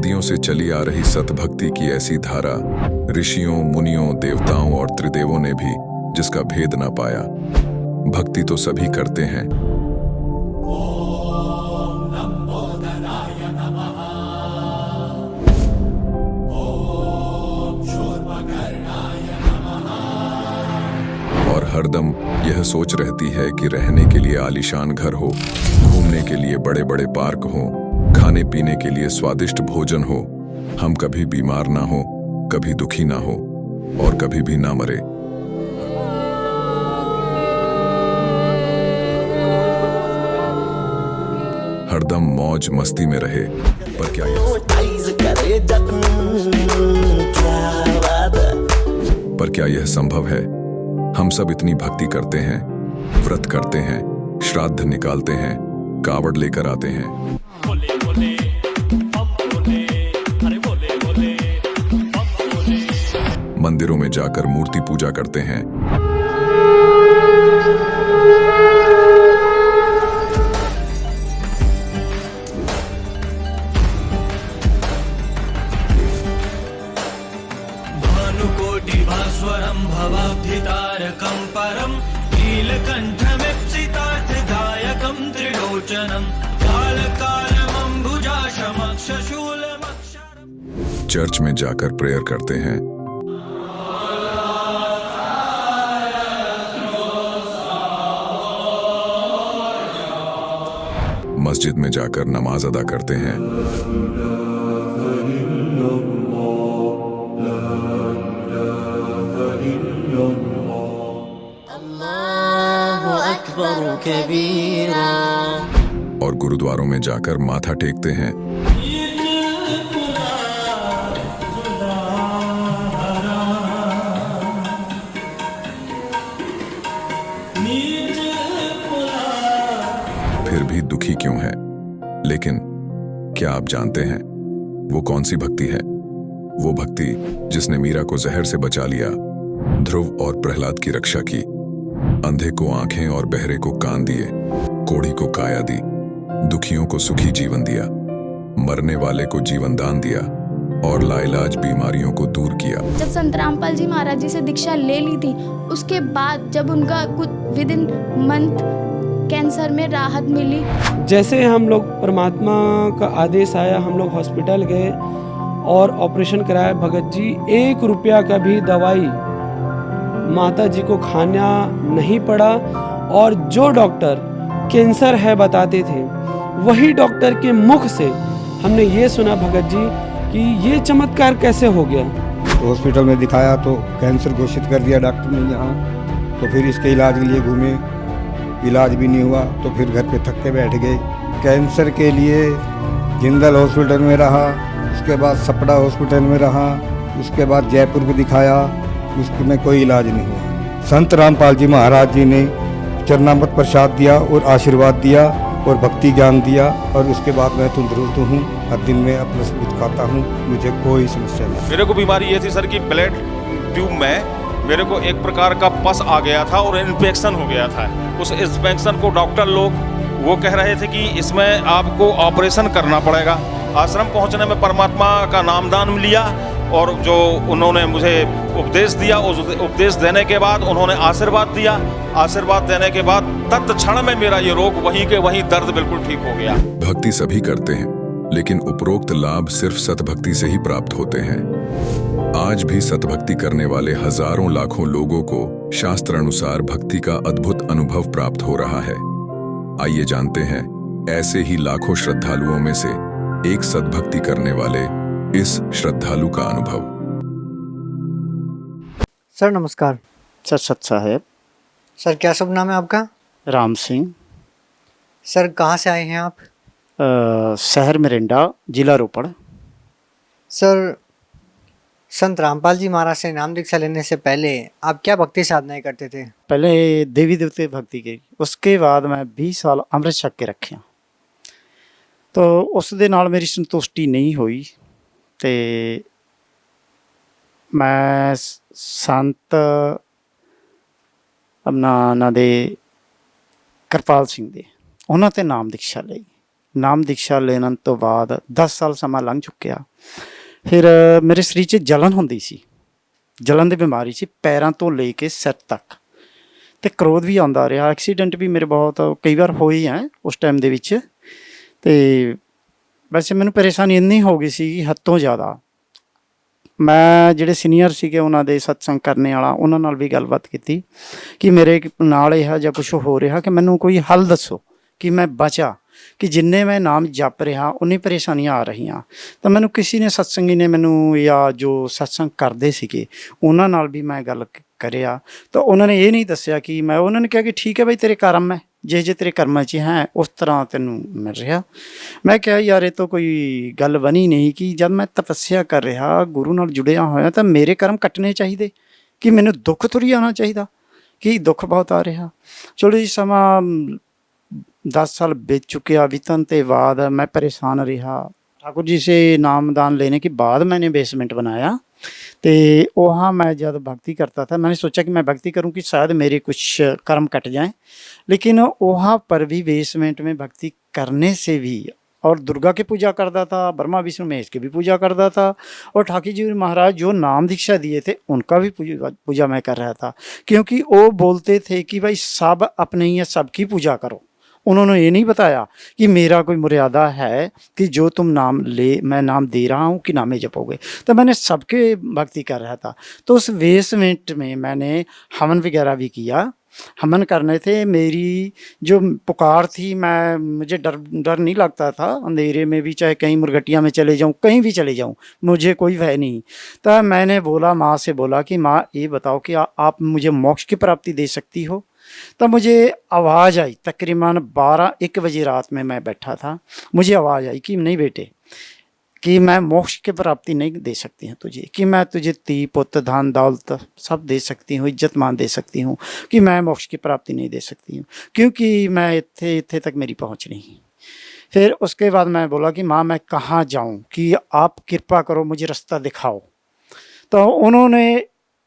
सदियों से चली आ रही सतभक्ति की ऐसी धारा, ऋषियों, मुनियों, देवताओं और त्रिदेवों ने भी जिसका भेद ना पाया। भक्ति तो सभी करते हैं, और हरदम यह सोच रहती है कि रहने के लिए आलीशान घर हो, घूमने के लिए बड़े बड़े पार्क हो, खाने पीने के लिए स्वादिष्ट भोजन हो, हम कभी बीमार ना हो, कभी दुखी ना हो और कभी भी ना मरे। हरदम मौज मस्ती में रहे। पर क्या यह संभव है? हम सब इतनी भक्ति करते हैं, व्रत करते हैं, श्राद्ध निकालते हैं, कावड़ लेकर आते हैं, बोले बोले, बोले, अरे बोले बोले, बोले। मंदिरों में जाकर मूर्ति पूजा करते हैं, भानुकोटिभास्वरं भवाब्धितारकं परं नीलकण्ठमीप्सितार्थदायकं त्रिलोचनं कालकालमम्बुजाशमक्षशूलमक्षरम्। चर्च में जाकर प्रेयर करते हैं, मस्जिद में जाकर नमाज अदा करते हैं, और गुरुद्वारों में जाकर माथा टेकते हैं, फिर भी दुखी क्यों है? लेकिन क्या आप जानते हैं वो कौन सी भक्ति है? वो भक्ति जिसने मीरा को जहर से बचा लिया, ध्रुव और प्रहलाद की रक्षा की, अंधे को आंखें और बहरे को कान दिए, कोढ़ी को काया दी, दुखियों को सुखी जीवन दिया, मरने वाले को जीवन दान दिया और लाइलाज बीमारियों को दूर किया। जब संत रामपाल जी महाराज जी से दीक्षा ले ली थी, उसके बाद जब उनका कुछ विद इन मंथ कैंसर में राहत मिली। जैसे हम लोग परमात्मा का आदेश आया, हम लोग हॉस्पिटल गए और ऑपरेशन कराया। भगत जी 1 रुपया का भी दवाई माता जी को खाना नहीं पड़ा, और जो डॉक्टर कैंसर है बताते थे, वही डॉक्टर के मुख से हमने ये सुना भगत जी कि ये चमत्कार कैसे हो गया। तो हॉस्पिटल में दिखाया तो कैंसर घोषित कर दिया डॉक्टर ने यहाँ। तो फिर इसके इलाज के लिए घूमे, इलाज भी नहीं हुआ, तो फिर घर पे थक के बैठ गए। कैंसर के लिए जिंदल हॉस्पिटल में रहा, उसके बाद सपड़ा हॉस्पिटल में रहा, उसके बाद जयपुर को दिखाया, उसमें कोई इलाज नहीं हुआ। संत रामपाल जी महाराज जी ने चरणामृत प्रसाद दिया और आशीर्वाद दिया और भक्ति ज्ञान दिया, और उसके बाद मैं तंदुरुस्त हूँ। हर दिन में अपना सब कुछ खाता हूँ, मुझे कोई समस्या नहीं। मेरे को बीमारी ये थी सर कि ब्लड ट्यूब में मेरे को एक प्रकार का पस आ गया था और इन्फेक्शन हो गया था। उस इन्फेक्शन को डॉक्टर लोग वो कह रहे थे कि इसमें आपको ऑपरेशन करना पड़ेगा। आश्रम पहुंचने में परमात्मा का नामदान लिया और जो उन्होंने मुझे उपदेश दिया, उस उपदेश देने के बाद उन्होंने आशीर्वाद दिया। आशीर्वाद देने के बाद तत्क्षण में मेरा ये रोग वहीं के वहीं दर्द बिल्कुल ठीक हो गया। भक्ति सभी करते हैं, लेकिन उपरोक्त लाभ सिर्फ सतभक्ति से ही प्राप्त होते हैं। आज भी सतभक्ति करने वाले हजारों लाखों लोगों को शास्त्र अनुसार भक्ति का अद्भुत अनुभव प्राप्त हो रहा है। आइए जानते हैं ऐसे ही लाखों श्रद्धालुओं में से एक सतभक्ति करने वाले इस श्रद्धालु का अनुभव। सर नमस्कार। सर सत साहेब। सर क्या शुभ नाम है आपका? राम सिंह। सर कहाँ से आए हैं आप? शहर मिरिंडा, जिला रोपड़। सर संत रामपाल जी महाराज से नाम दीक्षा लेने से पहले आप क्या भक्ति साधनाएं करते थे? पहले देवी देवते भक्ति की, उसके बाद मैं 20 साल अमृत छक के रखे। तो उस दे नाल मेरी संतुष्टि नहीं हुई ते मैं संत अपना ना दे कृपाल सिंह दे उन्होंने ते नाम दीक्षा ली। ਨਾਮ ਦੀਕਸ਼ਾ ਲੈਣ ਤੋਂ ਬਾਅਦ 10 ਸਾਲ ਸਮਾਂ ਲੰਘ ਚੁੱਕਿਆ। ਫਿਰ ਮੇਰੇ ਸਰੀਰ 'ਚ ਜਲਨ ਹੁੰਦੀ ਸੀ, ਜਲਨ ਦੀ ਬਿਮਾਰੀ ਸੀ ਪੈਰਾਂ ਤੋਂ ਲੈ ਕੇ ਸਿਰ ਤੱਕ, ਤੇ ਕ੍ਰੋਧ ਵੀ ਆਉਂਦਾ ਰਿਹਾ। ਐਕਸੀਡੈਂਟ ਵੀ ਮੇਰੇ ਬਹੁਤ ਕਈ ਵਾਰ ਹੋਏ ਹੈ ਉਸ ਟਾਈਮ ਦੇ ਵਿੱਚ। ਤੇ ਵੈਸੇ ਮੈਨੂੰ ਪਰੇਸ਼ਾਨੀ ਇੰਨੀ ਹੋ ਗਈ ਸੀ ਹੱਦ ਤੋਂ ਜ਼ਿਆਦਾ। ਮੈਂ ਜਿਹੜੇ ਸੀਨੀਅਰ ਸੀਗੇ ਉਹਨਾਂ ਦੇ ਸਤਸੰਗ ਕਰਨੇ ਵਾਲਾ, ਉਹਨਾਂ ਨਾਲ ਵੀ ਗੱਲਬਾਤ ਕੀਤੀ ਕਿ ਮੇਰੇ ਨਾਲ ਇਹੋ ਜਿਹਾ ਕੁਛ ਹੋ ਰਿਹਾ ਕਿ ਮੈਨੂੰ ਕੋਈ ਹੱਲ ਦੱਸੋ ਕਿ ਮੈਂ ਬਚਾਂ, ਕਿ ਜਿੰਨੇ ਮੈਂ ਨਾਮ ਜਪ ਰਿਹਾ ਉਨੀ ਪਰੇਸ਼ਾਨੀਆਂ ਆ ਰਹੀਆਂ। ਤਾਂ ਮੈਨੂੰ ਕਿਸੇ ਨੇ ਸਤਸੰਗੀ ਨੇ ਮੈਨੂੰ, ਜਾਂ ਜੋ ਸਤਸੰਗ ਕਰਦੇ ਸੀਗੇ ਉਹਨਾਂ ਨਾਲ ਵੀ ਮੈਂ ਗੱਲ ਕਰਿਆ, ਤਾਂ ਉਹਨਾਂ ਨੇ ਇਹ ਨਹੀਂ ਦੱਸਿਆ ਕਿ ਮੈਂ, ਉਹਨਾਂ ਨੇ ਕਿਹਾ ਕਿ ਠੀਕ ਹੈ ਬਈ ਤੇਰੇ ਕਰਮ ਹੈ, ਜੇ ਤੇਰੇ ਕਰਮਾਂ 'ਚ ਹੈ ਉਸ ਤਰ੍ਹਾਂ ਤੈਨੂੰ ਮਿਲ ਰਿਹਾ। ਮੈਂ ਕਿਹਾ ਯਾਰ ਇਹ ਤਾਂ ਕੋਈ ਗੱਲ ਬਣੀ ਨਹੀਂ ਕਿ ਜਦ ਮੈਂ ਤਪੱਸਿਆ ਕਰ ਰਿਹਾ, ਗੁਰੂ ਨਾਲ ਜੁੜਿਆ ਹੋਇਆ, ਤਾਂ ਮੇਰੇ ਕਰਮ ਕੱਟਣੇ ਚਾਹੀਦੇ, ਕਿ ਮੈਨੂੰ ਦੁੱਖ ਥੋੜ੍ਹੀ ਆਉਣਾ ਚਾਹੀਦਾ, ਕਿ ਦੁੱਖ ਬਹੁਤ ਆ ਰਿਹਾ। ਚਲੋ ਜੀ ਸਮਾਂ 10 साल बीत चुके। बीतने के बाद मैं परेशान रहा। ठाकुर जी से नामदान लेने के बाद मैंने बेसमेंट बनाया, तो वहाँ मैं जब भक्ति करता था मैंने सोचा कि मैं भक्ति करूँ कि शायद मेरे कुछ कर्म कट जाएं, लेकिन वहाँ पर भी बेसमेंट में भक्ति करने से भी, और दुर्गा की पूजा करता था, ब्रह्मा विष्णु महेश की भी पूजा करता था, और ठाकुर जी महाराज जो नाम दीक्षा दिए थे उनका भी पूजा मैं कर रहा था, क्योंकि वो बोलते थे कि भाई सब अपने ही सबकी पूजा करो। उन्होंने ये नहीं बताया कि मेरा कोई मर्यादा है कि जो तुम नाम ले, मैं नाम दे रहा हूँ कि नामे जपोगे। तो मैंने सबके भक्ति कर रहा था। तो उस बेसमेंट में मैंने हवन वगैरह भी किया, हवन करने थे। मेरी जो पुकार थी, मुझे डर नहीं लगता था अंधेरे में भी, चाहे कहीं मुरगटिया में चले जाऊँ, कहीं भी चले जाऊँ, मुझे कोई भय नहीं। तो मैंने बोला, माँ से बोला कि माँ ये बताओ कि आप मुझे मोक्ष की प्राप्ति दे सकती हो। तब मुझे आवाज़ आई, तकरीबन 12-1 बजे रात में मैं बैठा था, मुझे आवाज़ आई कि नहीं बेटे, कि मैं मोक्ष की प्राप्ति नहीं दे सकती हूँ तुझे, कि मैं तुझे ती पुत्र धन दौलत सब दे सकती हूँ, इज्जत मान दे सकती हूँ, कि मैं मोक्ष की प्राप्ति नहीं दे सकती हूँ, क्योंकि मैं इत्थे तक मेरी पहुँच नहीं। फिर उसके बाद मैं बोला कि माँ मैं कहाँ जाऊँ, कि आप कृपा करो मुझे रास्ता दिखाओ। तो उन्होंने,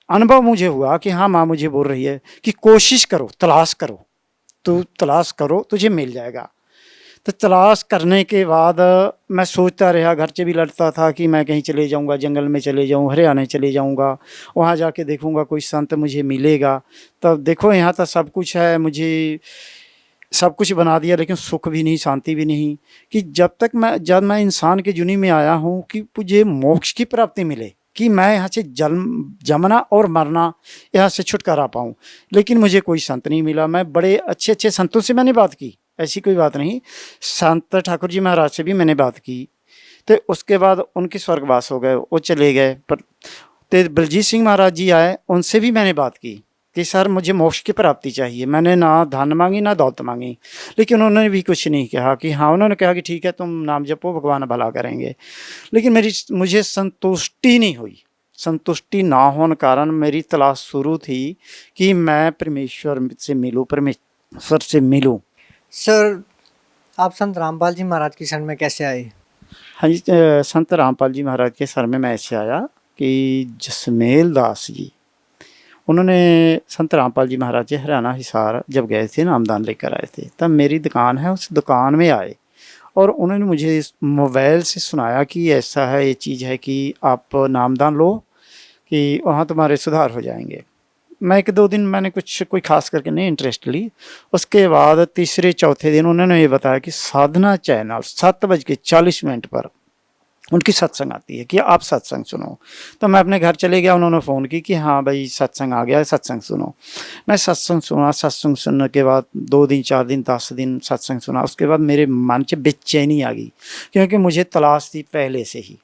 अनुभव मुझे हुआ कि हाँ माँ मुझे बोल रही है कि कोशिश करो, तलाश करो, तू तलाश करो तुझे मिल जाएगा। तो तलाश करने के बाद मैं सोचता रहा, घर से भी लड़ता था कि मैं कहीं चले जाऊंगा, जंगल में चले जाऊँ, हरियाणा चले जाऊंगा, वहाँ जाके देखूंगा कोई संत मुझे मिलेगा। तब देखो यहाँ तो सब कुछ है, मुझे सब कुछ बना दिया, लेकिन सुख भी नहीं, शांति भी नहीं, कि जब मैं इंसान के जुनी में आया हूँ कि मुझे मोक्ष की प्राप्ति मिले, कि मैं यहाँ से जमना और मरना, यहाँ से छुटकारा पाऊँ। लेकिन मुझे कोई संत नहीं मिला। मैं बड़े अच्छे संतों से मैंने बात की, ऐसी कोई बात नहीं, संत ठाकुर जी महाराज से भी मैंने बात की। तो उसके बाद उनके स्वर्गवास हो गए, वो चले गए। पर तो बलजीत सिंह महाराज जी आए, उनसे भी मैंने बात की कि सर मुझे मोक्ष की प्राप्ति चाहिए। मैंने ना धन मांगी ना दौलत मांगी, लेकिन उन्होंने भी कुछ नहीं कहा। कि हाँ, उन्होंने कहा कि ठीक है तुम नाम जपो, भगवान भला करेंगे। लेकिन मुझे संतुष्टि नहीं हुई। संतुष्टि ना होने कारण मेरी तलाश शुरू थी कि मैं परमेश्वर से मिलूँ, परमेश्वर से मिलूँ। सर आप संत रामपाल जी महाराज की शरण में कैसे आए? हाँ जी, संत रामपाल जी महाराज के शरण में मैं ऐसे आया कि जसमेल दास जी, उन्होंने, संत रामपाल जी महाराज जी हरियाणा हिसार जब गए थे, नामदान लेकर आए थे, तब मेरी दुकान है, उस दुकान में आए और उन्होंने मुझे मोबाइल से सुनाया कि ऐसा है, ये चीज़ है कि आप नामदान लो कि वहाँ तुम्हारे सुधार हो जाएंगे। मैं 1-2 दिन मैंने कोई खास करके नहीं इंटरेस्ट ली। उसके बाद तीसरे चौथे दिन उन्होंने ये बताया कि साधना चैनल 7:40 पर उनकी सत्संग आती है, कि आप सत्संग सुनो। तो मैं अपने घर चले गया, उन्होंने फ़ोन की हाँ भाई सत्संग आ गया है, सत्संग सुनो। मैं सत्संग सुना। सत्संग सुनने के बाद 2 दिन 4 दिन 10 दिन सत्संग सुना। उसके बाद मेरे मन से बेचैनी आ गई, क्योंकि मुझे तलाश थी पहले से ही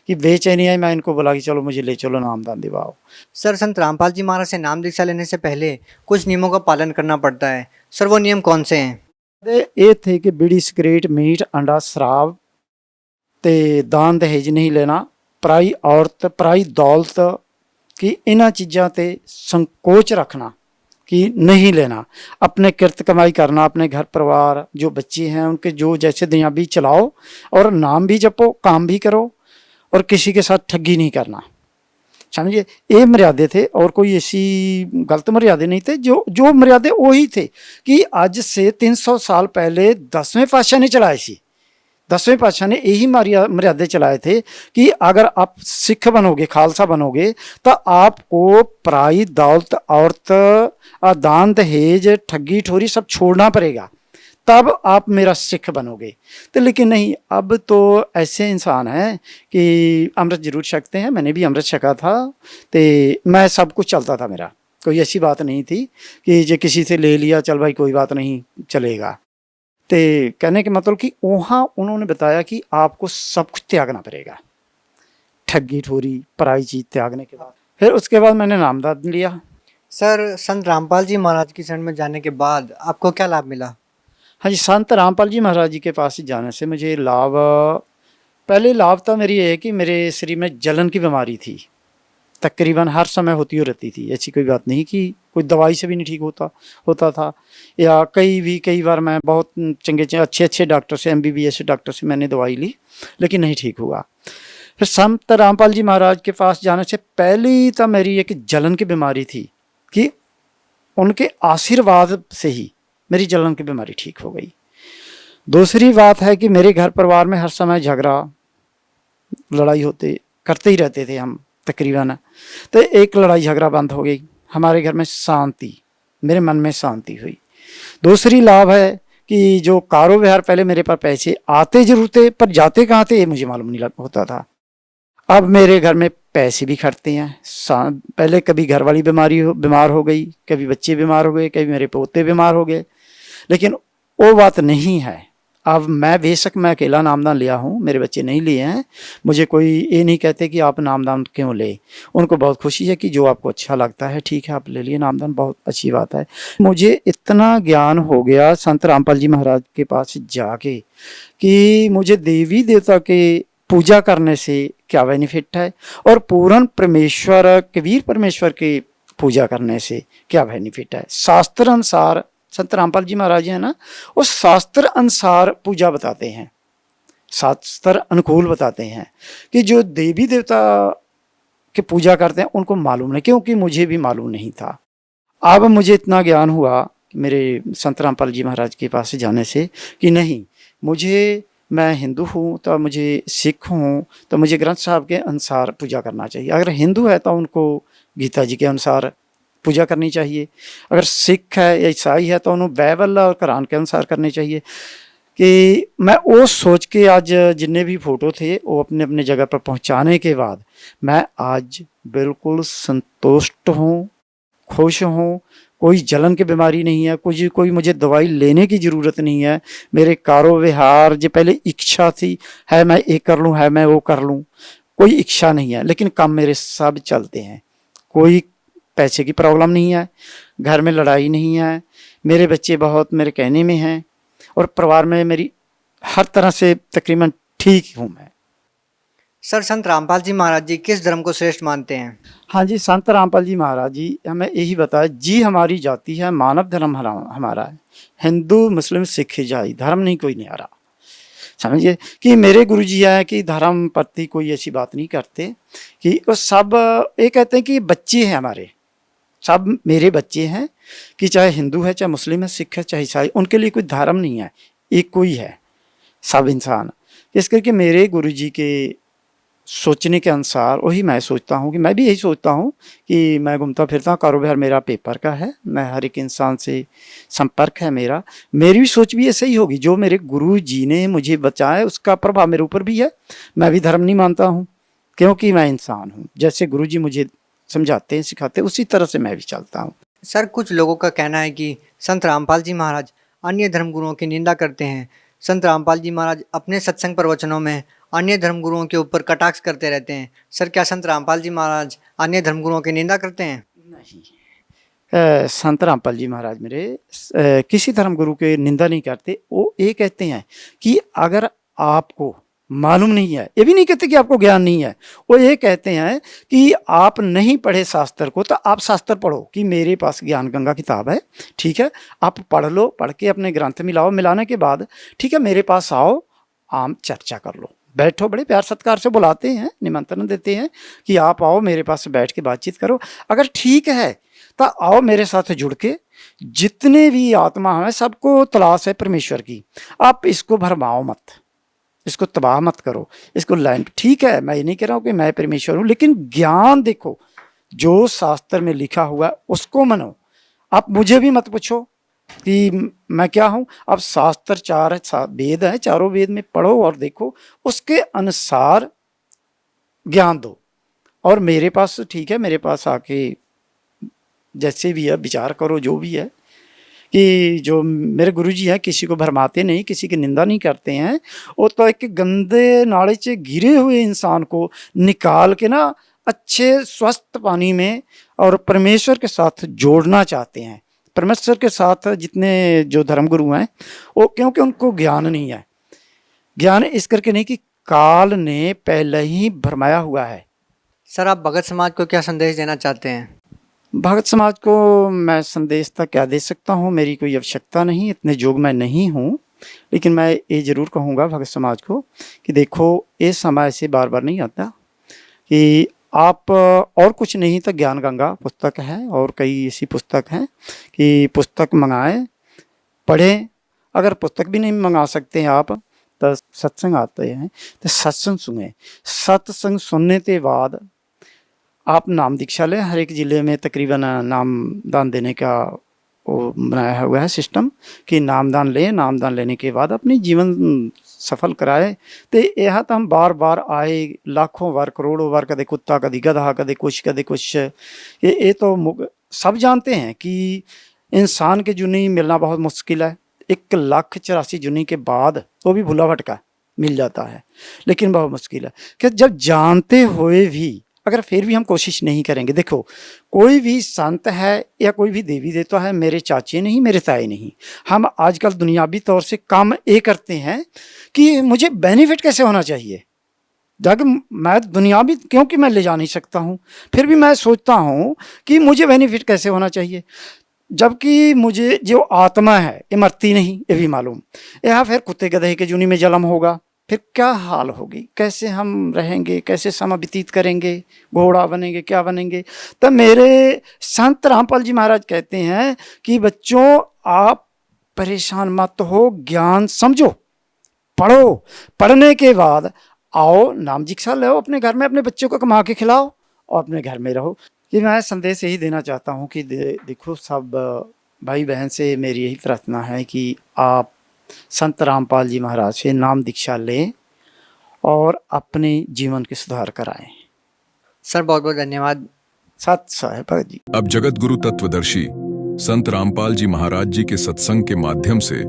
कि बेचैनी आई। मैं इनको बोला कि चलो मुझे ले चलो, नामदान दिवाओ। सर संत रामपाल जी महाराज से नाम दीक्षा लेने से पहले कुछ नियमों का पालन करना पड़ता है, सर वो नियम कौन से हैं? ये थे कि बीड़ी सिगरेट मीट अंडा शराब ते दान दहेज नहीं लेना, पराई औरत पराई दौलत कि इन्हां चीज़ां ते संकोच रखना कि नहीं लेना, अपने किरत कमाई करना, अपने घर परिवार जो बच्चे हैं उनके जो जैसे दुनियावी चलाओ, और नाम भी जपो, काम भी करो, और किसी के साथ ठगी नहीं करना। समझिए, ये मर्यादे थे, और कोई ऐसी गलत मर्यादे नहीं थे। जो मर्यादे वही थे कि आज से 300 साल पहले 10वें पातशाह ने चलाए सी दसवें पातशाह ने यही मर्यादे चलाए थे कि अगर आप सिख बनोगे, खालसा बनोगे, तो आपको पराई दौलत, औरत, दान दहेज, ठगी ठोरी सब छोड़ना पड़ेगा, तब आप मेरा सिख बनोगे। तो लेकिन नहीं, अब तो ऐसे इंसान हैं कि अमृत जरूर छकते हैं, मैंने भी अमृत छका था, तो मैं सब कुछ चलता था मेरा, कोई ऐसी बात नहीं थी कि जो किसी से ले लिया चल भाई कोई बात नहीं चलेगा। तो कहने के मतलब कि वहाँ उन्होंने बताया कि आपको सब कुछ त्यागना पड़ेगा, ठगी ठोरी पराई चीज़ त्यागने के बाद। फिर उसके बाद मैंने नामदान लिया। सर, संत रामपाल जी महाराज की शरण में जाने के बाद आपको क्या लाभ मिला? हाँ जी, संत रामपाल जी महाराज जी के पास जाने से मुझे लाभ, पहले लाभ था मेरी ये है कि मेरे शरीर में जलन की बीमारी थी, तकरीबन हर समय होती हो रहती थी, ऐसी कोई बात नहीं कि कोई दवाई से भी नहीं ठीक होता था, या कई बार मैं बहुत चंगे अच्छे डॉक्टर से, MBBS डॉक्टर से मैंने दवाई ली, लेकिन नहीं ठीक हुआ। फिर संत रामपाल जी महाराज के पास जाने से पहले ही तो मेरी एक जलन की बीमारी थी कि उनके आशीर्वाद से ही मेरी जलन की बीमारी ठीक हो गई। दूसरी बात है कि मेरे घर परिवार में हर समय झगड़ा लड़ाई करते ही रहते थे हम तकरीबन, तो एक लड़ाई झगड़ा बंद हो गई, हमारे घर में शांति, मेरे मन में शांति हुई। दूसरी लाभ है कि जो कारोबार, पहले मेरे पास पैसे आते जरूर थे पर जाते कहाँ थे ये मुझे मालूम नहीं होता था, अब मेरे घर में पैसे भी खर्चते हैं। पहले कभी घर वाली बीमार हो गई, कभी बच्चे बीमार हो गए, कभी मेरे पोते बीमार हो गए, लेकिन वो बात नहीं है। अब मैं बेशक मैं अकेला नामदान लिया हूँ, मेरे बच्चे नहीं लिए हैं, मुझे कोई ये नहीं कहते कि आप नामदान क्यों ले, उनको बहुत खुशी है कि जो आपको अच्छा लगता है ठीक है आप ले लिए नामदान, बहुत अच्छी बात है। मुझे इतना ज्ञान हो गया संत रामपाल जी महाराज के पास जाके कि मुझे देवी देवता के पूजा करने से क्या बेनिफिट है और पूर्ण परमेश्वर, कबीर परमेश्वर की पूजा करने से क्या बेनिफिट है। शास्त्र अनुसार संत रामपाल जी महाराज है ना, वो शास्त्र अनुसार पूजा बताते हैं, शास्त्र अनुकूल बताते हैं कि जो देवी देवता की पूजा करते हैं उनको मालूम नहीं, क्योंकि मुझे भी मालूम नहीं था। अब मुझे इतना ज्ञान हुआ मेरे संत रामपाल जी महाराज के पास जाने से कि नहीं, मैं हिंदू हूँ तो मुझे सिख हूँ तो मुझे ग्रंथ साहब के अनुसार पूजा करना चाहिए। अगर हिंदू है तो उनको गीता जी के अनुसार पूजा करनी चाहिए, अगर सिख है या ईसाई है तो उन्हें बाइबल और कुरान के अनुसार करनी चाहिए। कि मैं वो सोच के आज जितने भी फ़ोटो थे वो अपने अपने जगह पर पहुँचाने के बाद मैं आज बिल्कुल संतुष्ट हूँ, खुश हूँ, कोई जलन की बीमारी नहीं है, कोई मुझे दवाई लेने की ज़रूरत नहीं है। मेरे कारोबार जो पहले इच्छा थी है मैं ये कर लूँ, है मैं वो कर लूँ, कोई इच्छा नहीं है, लेकिन काम मेरे सब चलते हैं, कोई पैसे की प्रॉब्लम नहीं है, घर में लड़ाई नहीं है, मेरे बच्चे बहुत मेरे कहने में हैं और परिवार में मेरी हर तरह से तकरीबन ठीक हूँ मैं। सर, संत रामपाल जी महाराज जी किस धर्म को श्रेष्ठ मानते हैं? हाँ जी, संत रामपाल जी महाराज जी हमें यही बताया जी, हमारी जाति है, मानव धर्म हमारा है, हिंदू मुस्लिम सिख ईसाई धर्म नहीं कोई नहीं आ रहा। समझिए कि मेरे गुरु जी है कि धर्म प्रति कोई ऐसी बात नहीं करते कि वो सब ये कहते हैं कि बच्चे हैं हमारे, सब मेरे बच्चे हैं कि चाहे हिंदू है, चाहे मुस्लिम है, सिख है, चाहे ईसाई, उनके लिए कोई धर्म नहीं है, एक कोई है सब इंसान। इस करके मेरे गुरु जी के सोचने के अनुसार वही मैं सोचता हूँ कि मैं भी यही सोचता हूँ कि मैं घूमता फिरता हूँ, कारोबार मेरा पेपर का है, मैं हर एक इंसान से संपर्क है मेरा, मेरी भी सोच भी ऐसे ही होगी। जो मेरे गुरु जी ने मुझे बचाया उसका प्रभाव मेरे ऊपर भी है। मैं भी धर्म नहीं मानता हूँ क्योंकि मैं इंसान हूँ, जैसे गुरु जी मुझे समझाते हैं सिखाते हैं उसी तरह से मैं भी चलता हूँ। सर, कुछ लोगों का कहना है कि संत रामपाल जी महाराज अन्य धर्मगुरुओं की निंदा करते हैं। संत रामपाल जी महाराज अपने सत्संग प्रवचनों में अन्य धर्मगुरुओं के ऊपर कटाक्ष करते रहते हैं। सर, क्या संत रामपाल जी महाराज अन्य धर्मगुरुओं की निंदा करते हैं? नहीं, संत रामपाल जी महाराज मेरे किसी धर्मगुरु के निंदा नहीं करते। वो ये कहते हैं कि अगर आपको मालूम नहीं है, ये भी नहीं कहते कि आपको ज्ञान नहीं है, वो ये कहते हैं कि आप नहीं पढ़े शास्त्र को तो आप शास्त्र पढ़ो, कि मेरे पास ज्ञान गंगा किताब है, ठीक है, आप पढ़ लो, पढ़ के अपने ग्रंथ मिलाओ, मिलाने के बाद ठीक है मेरे पास आओ, आम चर्चा कर लो, बैठो, बड़े प्यार सत्कार से बुलाते हैं, निमंत्रण देते हैं कि आप आओ मेरे पास बैठ के बातचीत करो, अगर ठीक है तो आओ मेरे साथ जुड़ के, जितने भी आत्मा हैं सबको तलाश है परमेश्वर की, आप इसको भरमाओ मत, इसको तबाह मत करो, इसको लाइन। ठीक है, मैं ये नहीं कह रहा हूँ कि मैं परमेश्वर हूँ, लेकिन ज्ञान देखो, जो शास्त्र में लिखा हुआ है उसको मानो। आप मुझे भी मत पूछो कि मैं क्या हूँ। अब शास्त्र 4 वेद है, चारों वेद में पढ़ो और देखो, उसके अनुसार ज्ञान दो। और मेरे पास ठीक है, मेरे पास आके जैसे भी है विचार करो, जो भी है। कि जो मेरे गुरुजी हैं, किसी को भरमाते नहीं, किसी की निंदा नहीं करते हैं। वो तो एक गंदे नाले से घिरे हुए इंसान को निकाल के ना अच्छे स्वस्थ पानी में और परमेश्वर के साथ जोड़ना चाहते हैं। परमेश्वर के साथ जितने जो धर्मगुरु हैं वो, क्योंकि उनको ज्ञान नहीं है। ज्ञान इस करके नहीं कि काल ने पहले ही भरमाया हुआ है। सर, आप भगत समाज को क्या संदेश देना चाहते हैं? भगत समाज को मैं संदेश तक क्या दे सकता हूँ, मेरी कोई आवश्यकता नहीं, इतने योग्य मैं नहीं हूँ। लेकिन मैं ये ज़रूर कहूँगा भगत समाज को कि देखो, ये समय से बार बार नहीं आता कि आप और कुछ नहीं तो ज्ञान गंगा पुस्तक है और कई ऐसी पुस्तक हैं कि पुस्तक मंगाएं, पढ़ें। अगर पुस्तक भी नहीं मंगा सकते हैं आप तो सत्संग आते हैं तो सत्संग सुने। सत्संग सुनने के बाद आप नाम दीक्षा लें। हर एक ज़िले में तकरीबन नाम दान देने का वो बनाया हुआ है सिस्टम कि नामदान लें। नामदान लेने के बाद अपनी जीवन सफल कराए। तो यह तो हम बार बार आए, लाखों बार, करोड़ों बार, कदे कुत्ता, कभी गधा, कदे कुछ। ये तो सब जानते हैं कि इंसान के जुनी मिलना बहुत मुश्किल है। 1,84,000 जुनी के बाद वो भी भुला भटका मिल जाता है, लेकिन बहुत मुश्किल है कि जब जानते हुए भी अगर फिर भी हम कोशिश नहीं करेंगे। देखो, कोई भी संत है या कोई भी देवी देवता है मेरे चाचे नहीं, मेरे ताए नहीं। हम आजकल दुनियावी तौर से काम ये करते हैं कि मुझे बेनिफिट कैसे होना चाहिए। जब मैं दुनियावी, क्योंकि मैं ले जा नहीं सकता हूँ, फिर भी मैं सोचता हूँ कि मुझे बेनिफिट कैसे होना चाहिए। जबकि मुझे जो आत्मा है ये मरती नहीं, ये भी मालूम। यह फिर कुत्ते गधे के जूनी में जन्म होगा, फिर क्या हाल होगी, कैसे हम रहेंगे, कैसे समय व्यतीत करेंगे, घोड़ा बनेंगे, क्या बनेंगे। तो मेरे संत रामपाल जी महाराज कहते हैं कि बच्चों, आप परेशान मत हो, ज्ञान समझो, पढ़ो। पढ़ने के बाद आओ, नाम दीक्षा लो, अपने घर में अपने बच्चों को कमा के खिलाओ और अपने घर में रहो। कि मैं संदेश यही देना चाहता हूँ कि देखो, सब भाई बहन से मेरी यही प्रार्थना है कि आप संत रामपाल जी महाराज से नाम दीक्षा लें और अपने जीवन के सुधार कराएं। सर, बहुत बहुत धन्यवाद। सत साहेब भगत जी। अब जगत गुरु तत्वदर्शी संत रामपाल जी महाराज जी के सत्संग के माध्यम से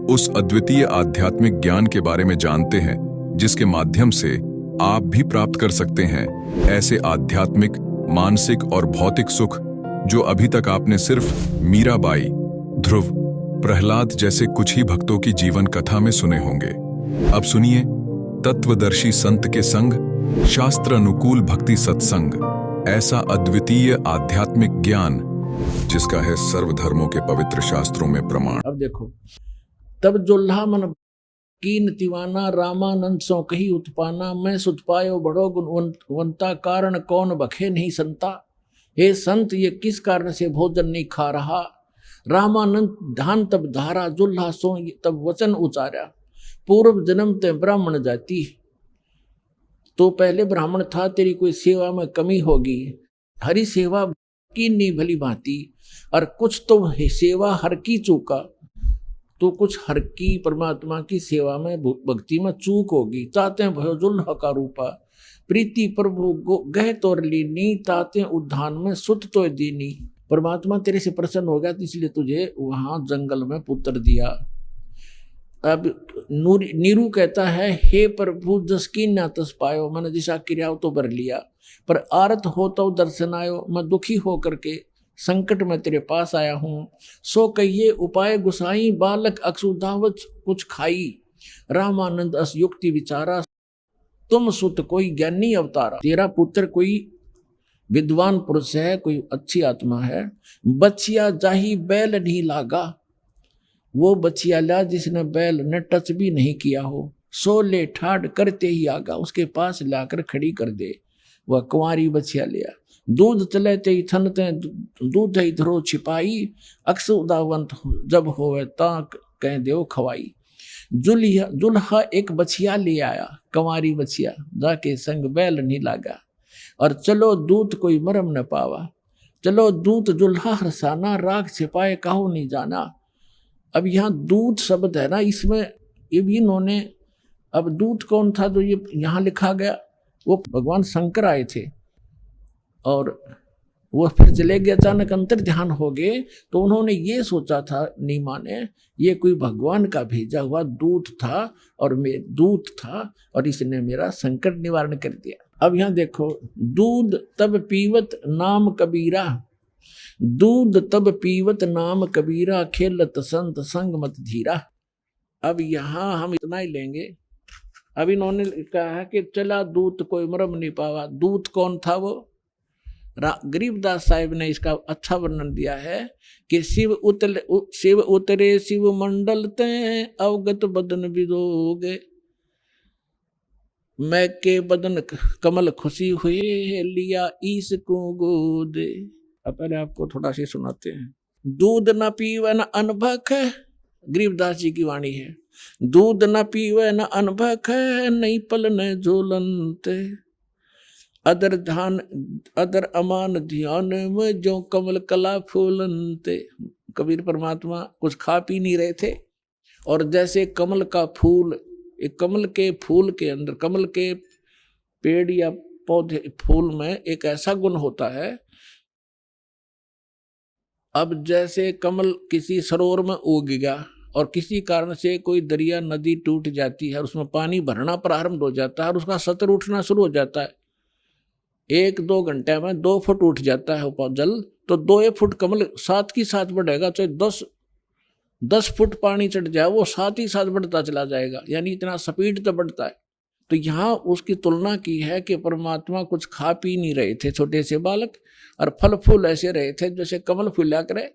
उस अद्वितीय आध्यात्मिक ज्ञान के बारे में जानते हैं, जिसके माध्यम से आप भी प्राप्त कर सकते हैं ऐसे आध्यात्मिक, मानसिक और भौतिक सुख जो अभी तक आपने सिर्फ मीराबाई, ध्रुव, प्रहलाद जैसे कुछ ही भक्तों की जीवन कथा में सुने होंगे। अब सुनिए तत्वदर्शी संत के संग शास्त्र अनुकूल भक्ति सत्संग, ऐसा अद्वितीय आध्यात्मिक ज्ञान जिसका है सर्वधर्मों के पवित्र शास्त्रों में प्रमाण। अब देखो, तब जोल्हा मन कीन तिवाना, रामानंद सो कही उत्पाना, मैं सुत पायो बड़ो गुणवंता, कारण कौन बखे नहीं संता। हे संत, ये किस कारण से भोजन नहीं खा रहा। रामानंद ध्यान तब धारा, जुल्हा सो तब वचन उचारा, पूर्व जन्म ते ब्राह्मण जाति। तो पहले ब्राह्मण था, तेरी कोई सेवा में कमी होगी। हरी सेवा की नहीं भली भांति, और कुछ तो सेवा हर की चूका, तो कुछ हर की परमात्मा की सेवा में भक्ति में चूक होगी। चाहते हैं भयो जुल्हा का रूपा, प्रीति प्रभु गह तोर लीनी, ताते उद्धान में सुत तो दीनी। परमात्मा तेरे से प्रसन्न हो गया, तो इसलिए तुझे वहां जंगल में पुत्र दिया। अब नीरू कहता है, हे प्रभु जस की ना तस पायो, मैंने दिशा क्रियाओं तो बर लिया, पर आरत हो तो दर्शन आयो। मैं दुखी हो करके संकट में तेरे पास आया हूँ। सो कहिए उपाय गुसाई, बालक अक्षुधावत कुछ खाई। रामानंद अस युक्ति विचारा, तुम सुत कोई ज्ञानी अवतारा। तेरा पुत्र कोई विद्वान पुरुष है, कोई अच्छी आत्मा है। बछिया जाही बैल नहीं लागा, वो बछिया ला जिसने बैल ने टच भी नहीं किया हो। सो ले ठाड़ करते ही आगा, उसके पास लाकर खड़ी कर दे। वह कुंवारी बछिया लिया। दूध चले ते थनते दूध ही धरो छिपाई, अक्स उदावंत जब होवे ता कह देव खवाई। जुल्हा एक बछिया ले आया, कंवारी बछिया, जाके संग बैल नहीं लागा। और चलो दूत कोई मरम न पावा, चलो दूत जुल्हा हरसाना, राख छिपाए काहू नहीं जाना। अब यहाँ दूत शब्द है ना, इसमें ये भी इन्होंने, अब दूत कौन था जो ये यहाँ लिखा गया, वो भगवान शंकर आए थे और वो फिर चले गए, अचानक अंतर ध्यान हो गए। तो उन्होंने ये सोचा था, नीमा ने, ये कोई भगवान का भेजा हुआ दूत था और मैं दूत था और इसने मेरा संकट निवारण कर दिया। अब यहाँ देखो, दूध तब पीवत नाम कबीरा, दूध तब पीवत नाम कबीरा, खेलत संत संग मत धीरा। अब यहाँ हम इतना ही लेंगे। अब इन्होंने कहा कि चला दूत कोई मरम नहीं पावा। दूत कौन था? वो गरीबदास साहिब ने इसका अच्छा वर्णन दिया है कि शिव उतरे शिव मंडल ते, अवगत बदन विदोगे, मैं के बदन कमल खुशी हुए, लिया ईस को गोदे। अब पहले आपको थोड़ा सी सुनाते हैं। दूध न पीवे न अनभक है, गरीबदास जी की वाणी है। दूध न पीवे न अनभक है, नहीं पल न झोलनते, अदर अमान ध्यान में, जो कमल कला फूलनते। कबीर परमात्मा कुछ खा पी नहीं रहे थे और जैसे कमल का फूल, एक कमल के फूल के अंदर, कमल के पेड़ या पौधे फूल में एक ऐसा गुण होता है, अब जैसे कमल किसी सरोवर में उग गया और किसी कारण से कोई दरिया नदी टूट जाती है और उसमें पानी भरना प्रारंभ हो जाता है और उसका सतर उठना शुरू हो जाता है, 1-2 घंटे में 2 फुट उठ जाता है जल, तो 2 फुट कमल साथ ही साथ बढ़ेगा। चाहे 10 फुट पानी चढ़ जाए, वो साथ ही साथ बढ़ता चला जाएगा, यानी इतना स्पीड तो बढ़ता है। तो यहाँ उसकी तुलना की है कि परमात्मा कुछ खा पी नहीं रहे थे छोटे से बालक, और फल फूल ऐसे रहे थे जैसे कमल फूला करे,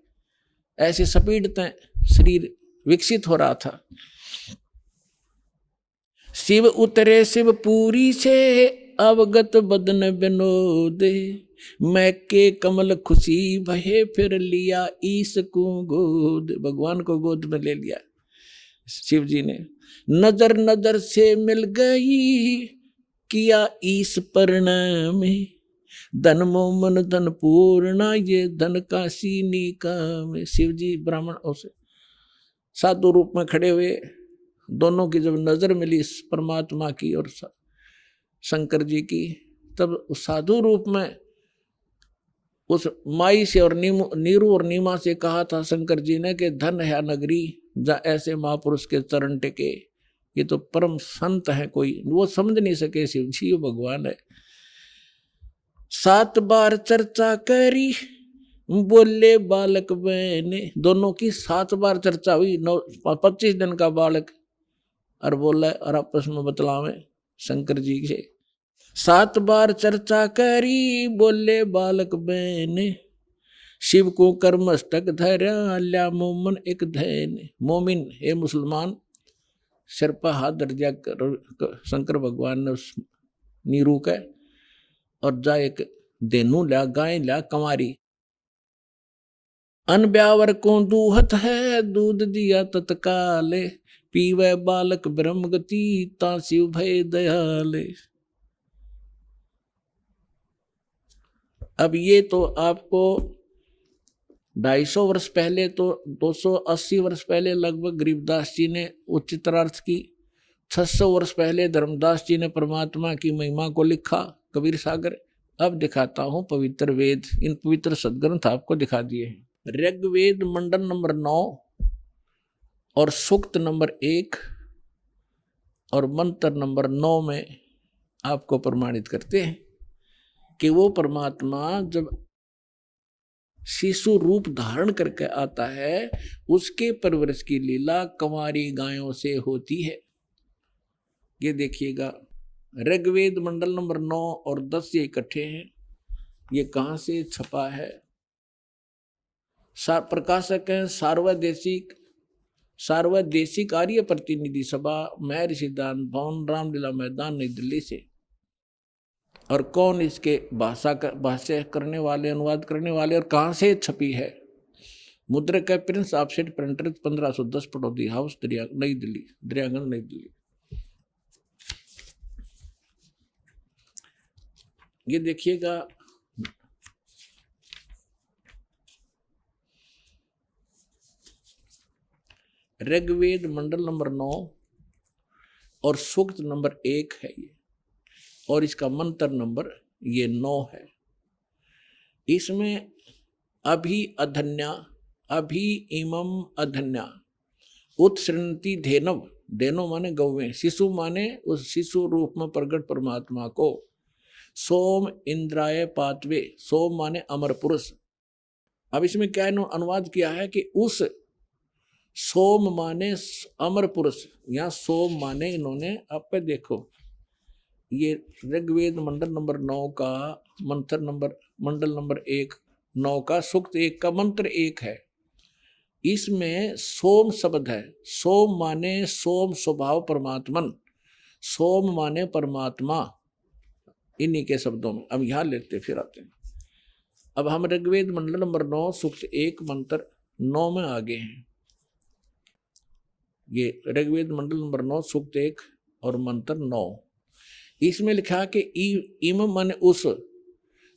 ऐसे स्पीड तय शरीर विकसित हो रहा था। शिव उतरे शिवपुरी से, अवगत बदन विनोदे, मैं के कमल खुशी भये, फिर लिया ईस को गोद। भगवान को गोद में ले लिया शिव जी ने। नजर नजर से मिल गई, किया ईस परिणाम, धन मोमन धन पूर्णा, ये धन का सीनी काम। शिव जी ब्राह्मण से साधु रूप में खड़े हुए, दोनों की जब नजर मिली परमात्मा की और शंकर जी की, तब उस साधु रूप में उस माई से और नीरू और नीमा से कहा था शंकर जी ने कि धन है नगरी जा ऐसे महापुरुष के चरण टिके। ये तो परम संत है, कोई वो समझ नहीं सके शिव जी वो भगवान है। 7 बार चर्चा करी, बोले बालक बहने, दोनों की 7 बार चर्चा हुई। 25 दिन का बालक और बोला और आपस में बतलावे शंकर जी से। 7 बार चर्चा करी, बोले बालक बहने, शिव को कर मस्तक धरा, ल्या मोमन एक धैन। मोमिन हे मुसलमान, सिर पर हाथ धर दिया शंकर भगवान ने उस नीरू के, और जा एक देनू ल्या, गाय ल्या कंवारी। अन ब्यावर को दूहत है, दूध दिया तत्काले, पीवे बालक ब्रह्म गति, ता शिव भय दयाले। अब ये तो आपको 250 वर्ष पहले, तो 280 वर्ष पहले लगभग गरीबदास जी ने उच्चतरार्थ की, 600 वर्ष पहले धर्मदास जी ने परमात्मा की महिमा को लिखा, कबीर सागर। अब दिखाता हूं पवित्र वेद, इन पवित्र सदग्रंथ आपको दिखा दिए हैं। ऋग्वेद मंडल नंबर 9 और सूक्त नंबर 1 और मंत्र नंबर 9 में आपको प्रमाणित करते हैं कि वो परमात्मा जब शिशु रूप धारण करके आता है, उसके परवरिश की लीला कंवारी गायों से होती है। ये देखिएगा, ऋग्वेद मंडल नंबर 9 और 10 ये इकट्ठे हैं। ये कहाँ से छपा है? प्रकाशक है सार्वदेशिक आर्य प्रतिनिधि सभा, महर्षि सिद्धांत भवन, रामलीला मैदान, नई दिल्ली से। और कौन इसके भाषा करने वाले, अनुवाद करने वाले, और कहाँ से छपी है? मुद्रक है Prince offset printer 1510 Pataudi house नई दिल्ली, दरियागंज नई दिल्ली। ये देखिएगा, ऋग्वेद मंडल नंबर 9 और सूक्त नंबर 1 है ये, और इसका मंत्र नंबर ये 9 है। इसमें अभी अधन्या, अभी इमम अधन्या उत्सृणति धेनव, धेनो माने गौवें, शिशु माने उस शिशु रूप में प्रकट परमात्मा को, सोम इंद्राय पातवे, सोम माने अमर पुरुष। अब इसमें क्या इन्होंने अनुवाद किया है कि उस सोम माने अमर पुरुष, यहाँ सोम माने इन्होंने, आप पे देखो ये ऋग्वेद मंडल नंबर 9 का मंत्र नंबर, मंडल नंबर 1 9 का सूक्त 1 का मंत्र 1 है। इसमें सोम शब्द है। सोम माने सोम स्वभाव परमात्मन, सोम माने परमात्मा, इन्हीं के शब्दों में। अब यहाँ लेते फिर आते हैं। अब हम ऋग्वेद मंडल नंबर 9 सूक्त 1 मंत्र 9 में आगे हैं। ये ऋग्वेद मंडल नंबर 9 सूक्त 1 और मंत्र 9, इसमें लिखा कि इम माने उस,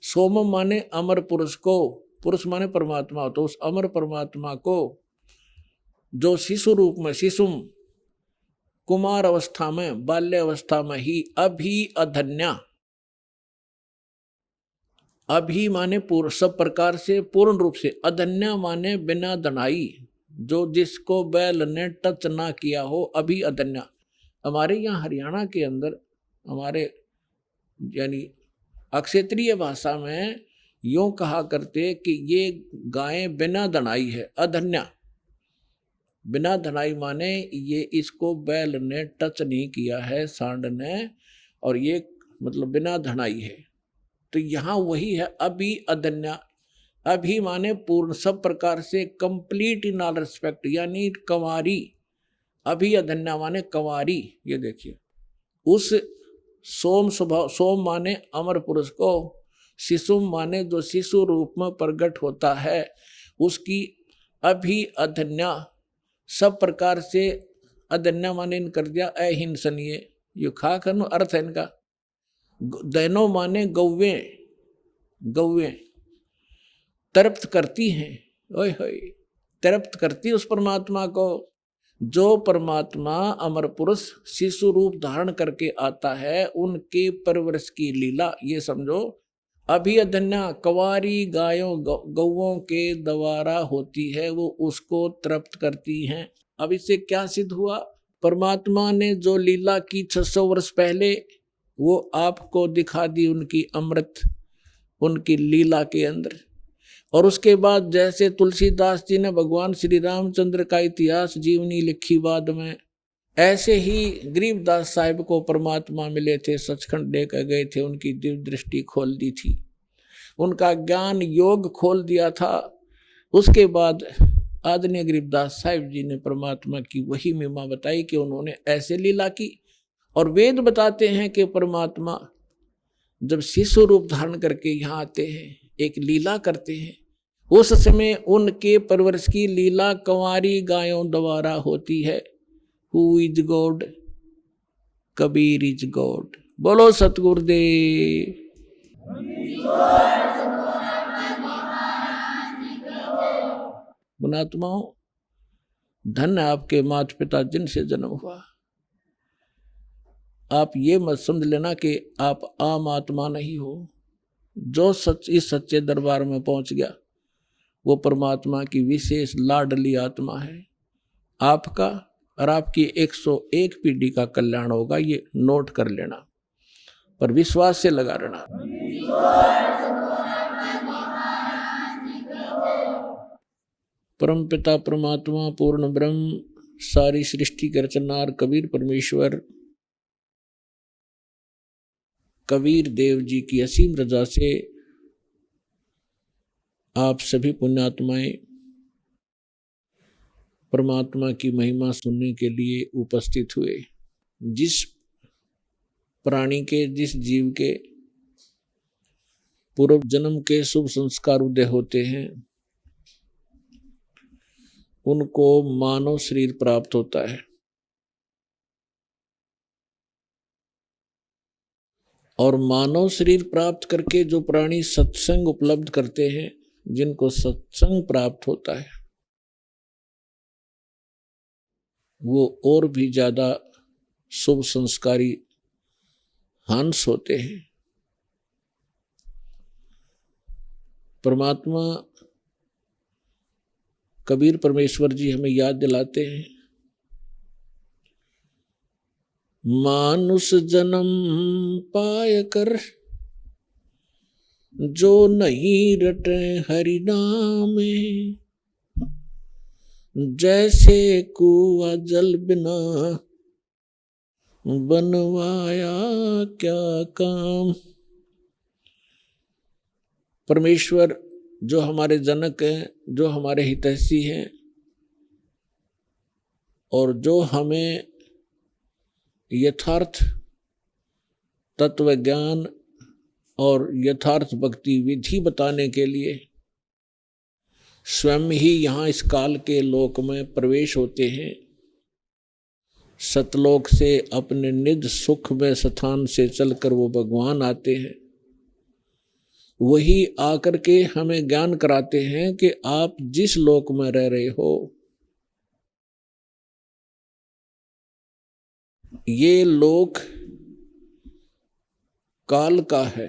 सोम माने अमर पुरुष को, पुरुष माने परमात्मा, तो उस अमर परमात्मा को जो शिशु रूप में, शिशुम कुमार अवस्था में, बाल्य अवस्था में ही, अभी अधन्या, अभी माने पूर्ण, सब प्रकार से पूर्ण रूप से, अधन्या माने बिना दनाई, जो जिसको बैल ने टच ना किया हो, अभी अधन्या। हमारे यहाँ हरियाणा के अंदर हमारे यानी क्षेत्रीय भाषा में यूं कहा करते कि ये गायें बिना दनाई है, अधन्या। बिना धनाई माने ये इसको बैल ने टच नहीं किया है, सांड ने, और ये मतलब बिना धनाई है। तो यहाँ वही है अभी अधन्या। अभी माने पूर्ण, सब प्रकार से कंप्लीट इन ऑल रिस्पेक्ट, यानी कंवारी। अभी अधन्या माने कंवारी। ये देखिए, उस सोम स्वभाव, सोम माने अमर पुरुष को, शिशु माने जो शिशु रूप में प्रकट होता है, उसकी अभी अधन्या, सब प्रकार से, अधन्या माने इन कर दिया अहिंसनीय, ये खा कर अर्थ है इनका। दैनो माने गौवें, गौवें तृप्त करती हैं, ओए होए तृप्त करती उस परमात्मा को, जो परमात्मा अमर पुरुष शिशु रूप धारण करके आता है, उनके परवरिश की लीला ये समझो। अभी अधन्या कंवारी गायों गौओं के द्वारा होती है, वो उसको तृप्त करती हैं। अब इससे क्या सिद्ध हुआ? परमात्मा ने जो लीला की 600 वर्ष पहले, वो आपको दिखा दी उनकी अमृत, उनकी लीला के अंदर। और उसके बाद जैसे तुलसीदास जी ने भगवान श्री रामचंद्र का इतिहास जीवनी लिखी बाद में, ऐसे ही गरीबदास साहिब को परमात्मा मिले थे, सचखंड लेकर गए थे, उनकी दिव्य दृष्टि खोल दी थी, उनका ज्ञान योग खोल दिया था। उसके बाद आदरणीय गरीबदास साहिब जी ने परमात्मा की वही महिमा बताई कि उन्होंने ऐसे लीला की। और वेद बताते हैं कि परमात्मा जब शिशु रूप धारण करके यहाँ आते हैं, एक लीला करते हैं, उस समय उनके परवरिश की लीला कंवारी गायों द्वारा होती है। Who is God? Kabir is God. बोलो सतगुरुदेव। गुणात्माओं, धन है आपके माता पिता जिनसे जन्म हुआ। आप ये मत समझ लेना कि आप आम आत्मा नहीं हो। जो सच इस सच्चे दरबार में पहुंच गया, वो परमात्मा की विशेष लाडली आत्मा है। आपका और आपकी 101 पीढ़ी का कल्याण होगा, ये नोट कर लेना, पर विश्वास से लगा रहना। परम पिता परमात्मा पूर्ण ब्रह्म, सारी सृष्टि के रचनहार कबीर परमेश्वर, कबीर देव जी की असीम रजा से आप सभी पुण्यात्माएं परमात्मा की महिमा सुनने के लिए उपस्थित हुए। जिस प्राणी के, जिस जीव के पूर्व जन्म के शुभ संस्कार उदय होते हैं, उनको मानव शरीर प्राप्त होता है। और मानव शरीर प्राप्त करके जो प्राणी सत्संग उपलब्ध करते हैं, जिनको सत्संग प्राप्त होता है, वो और भी ज्यादा शुभ संस्कारी हंस होते हैं। परमात्मा कबीर परमेश्वर जी हमें याद दिलाते हैं, मानुष जन्म पाय कर जो नहीं रटे हरि नामे, जैसे कुआ जल बिना बनवाया क्या काम। परमेश्वर जो हमारे जनक हैं, जो हमारे हितैषी हैं, और जो हमें यथार्थ तत्व ज्ञान और यथार्थ भक्ति विधि बताने के लिए स्वयं ही यहाँ इस काल के लोक में प्रवेश होते हैं। सतलोक से अपने निज सुख में स्थान से चलकर वो भगवान आते हैं। वही आकर के हमें ज्ञान कराते हैं कि आप जिस लोक में रह रहे हो, ये लोक काल का है,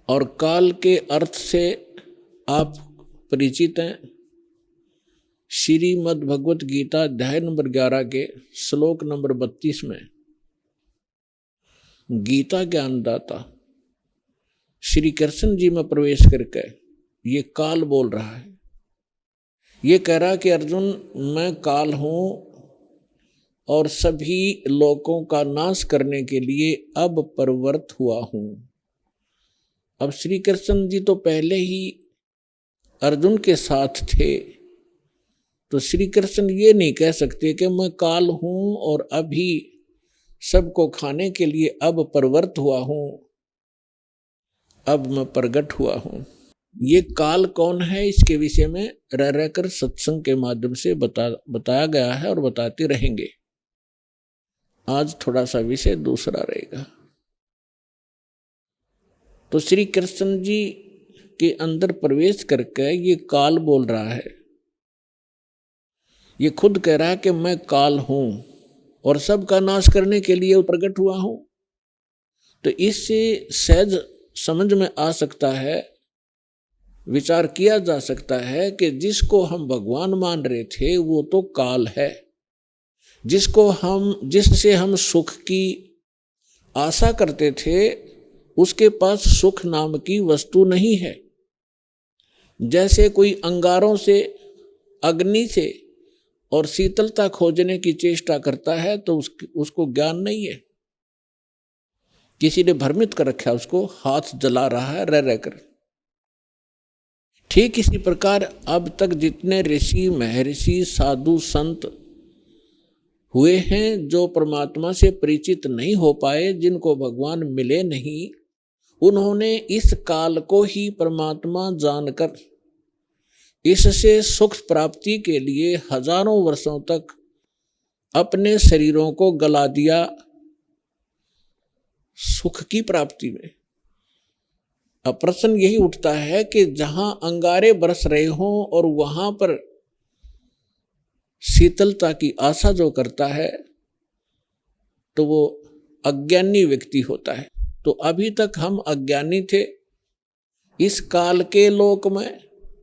और काल के अर्थ से आप परिचित हैं। श्रीमद् भगवत गीता अध्याय नंबर 11 के श्लोक नंबर 32 में गीता ज्ञानदाता श्री कृष्ण जी में प्रवेश करके ये काल बोल रहा है। ये कह रहा कि अर्जुन, मैं काल हूं और सभी लोकों का नाश करने के लिए अब प्रवृत्त हुआ हूं। अब श्री कृष्ण जी तो पहले ही अर्जुन के साथ थे, तो श्री कृष्ण ये नहीं कह सकते कि मैं काल हूं और अभी सबको खाने के लिए अब प्रवृत्त हुआ हूं, अब मैं प्रगट हुआ हूं। ये काल कौन है, इसके विषय में रह रहकर सत्संग के माध्यम से बताया गया है और बताते रहेंगे। आज थोड़ा सा विषय दूसरा रहेगा। तो श्री कृष्ण जी के अंदर प्रवेश करके ये काल बोल रहा है। ये खुद कह रहा है कि मैं काल हूं और सबका नाश करने के लिए प्रकट हुआ हूं। तो इससे सहज समझ में आ सकता है, विचार किया जा सकता है कि जिसको हम भगवान मान रहे थे वो तो काल है। जिससे हम सुख की आशा करते थे, उसके पास सुख नाम की वस्तु नहीं है। जैसे कोई अंगारों से, अग्नि से और शीतलता खोजने की चेष्टा करता है, तो उसको ज्ञान नहीं है। किसी ने भ्रमित कर रखा है, उसको हाथ जला रहा है रह रहकर। ठीक इसी प्रकार अब तक जितने ऋषि, महर्षि, साधु, संत हुए हैं, जो परमात्मा से परिचित नहीं हो पाए, जिनको भगवान मिले नहीं, उन्होंने इस काल को ही परमात्मा जानकर इससे सुख प्राप्ति के लिए हजारों वर्षों तक अपने शरीरों को गला दिया सुख की प्राप्ति में। अब प्रश्न यही उठता है कि जहां अंगारे बरस रहे हों और वहां पर शीतलता की आशा जो करता है, तो वो अज्ञानी व्यक्ति होता है। तो अभी तक हम अज्ञानी थे इस काल के लोक में,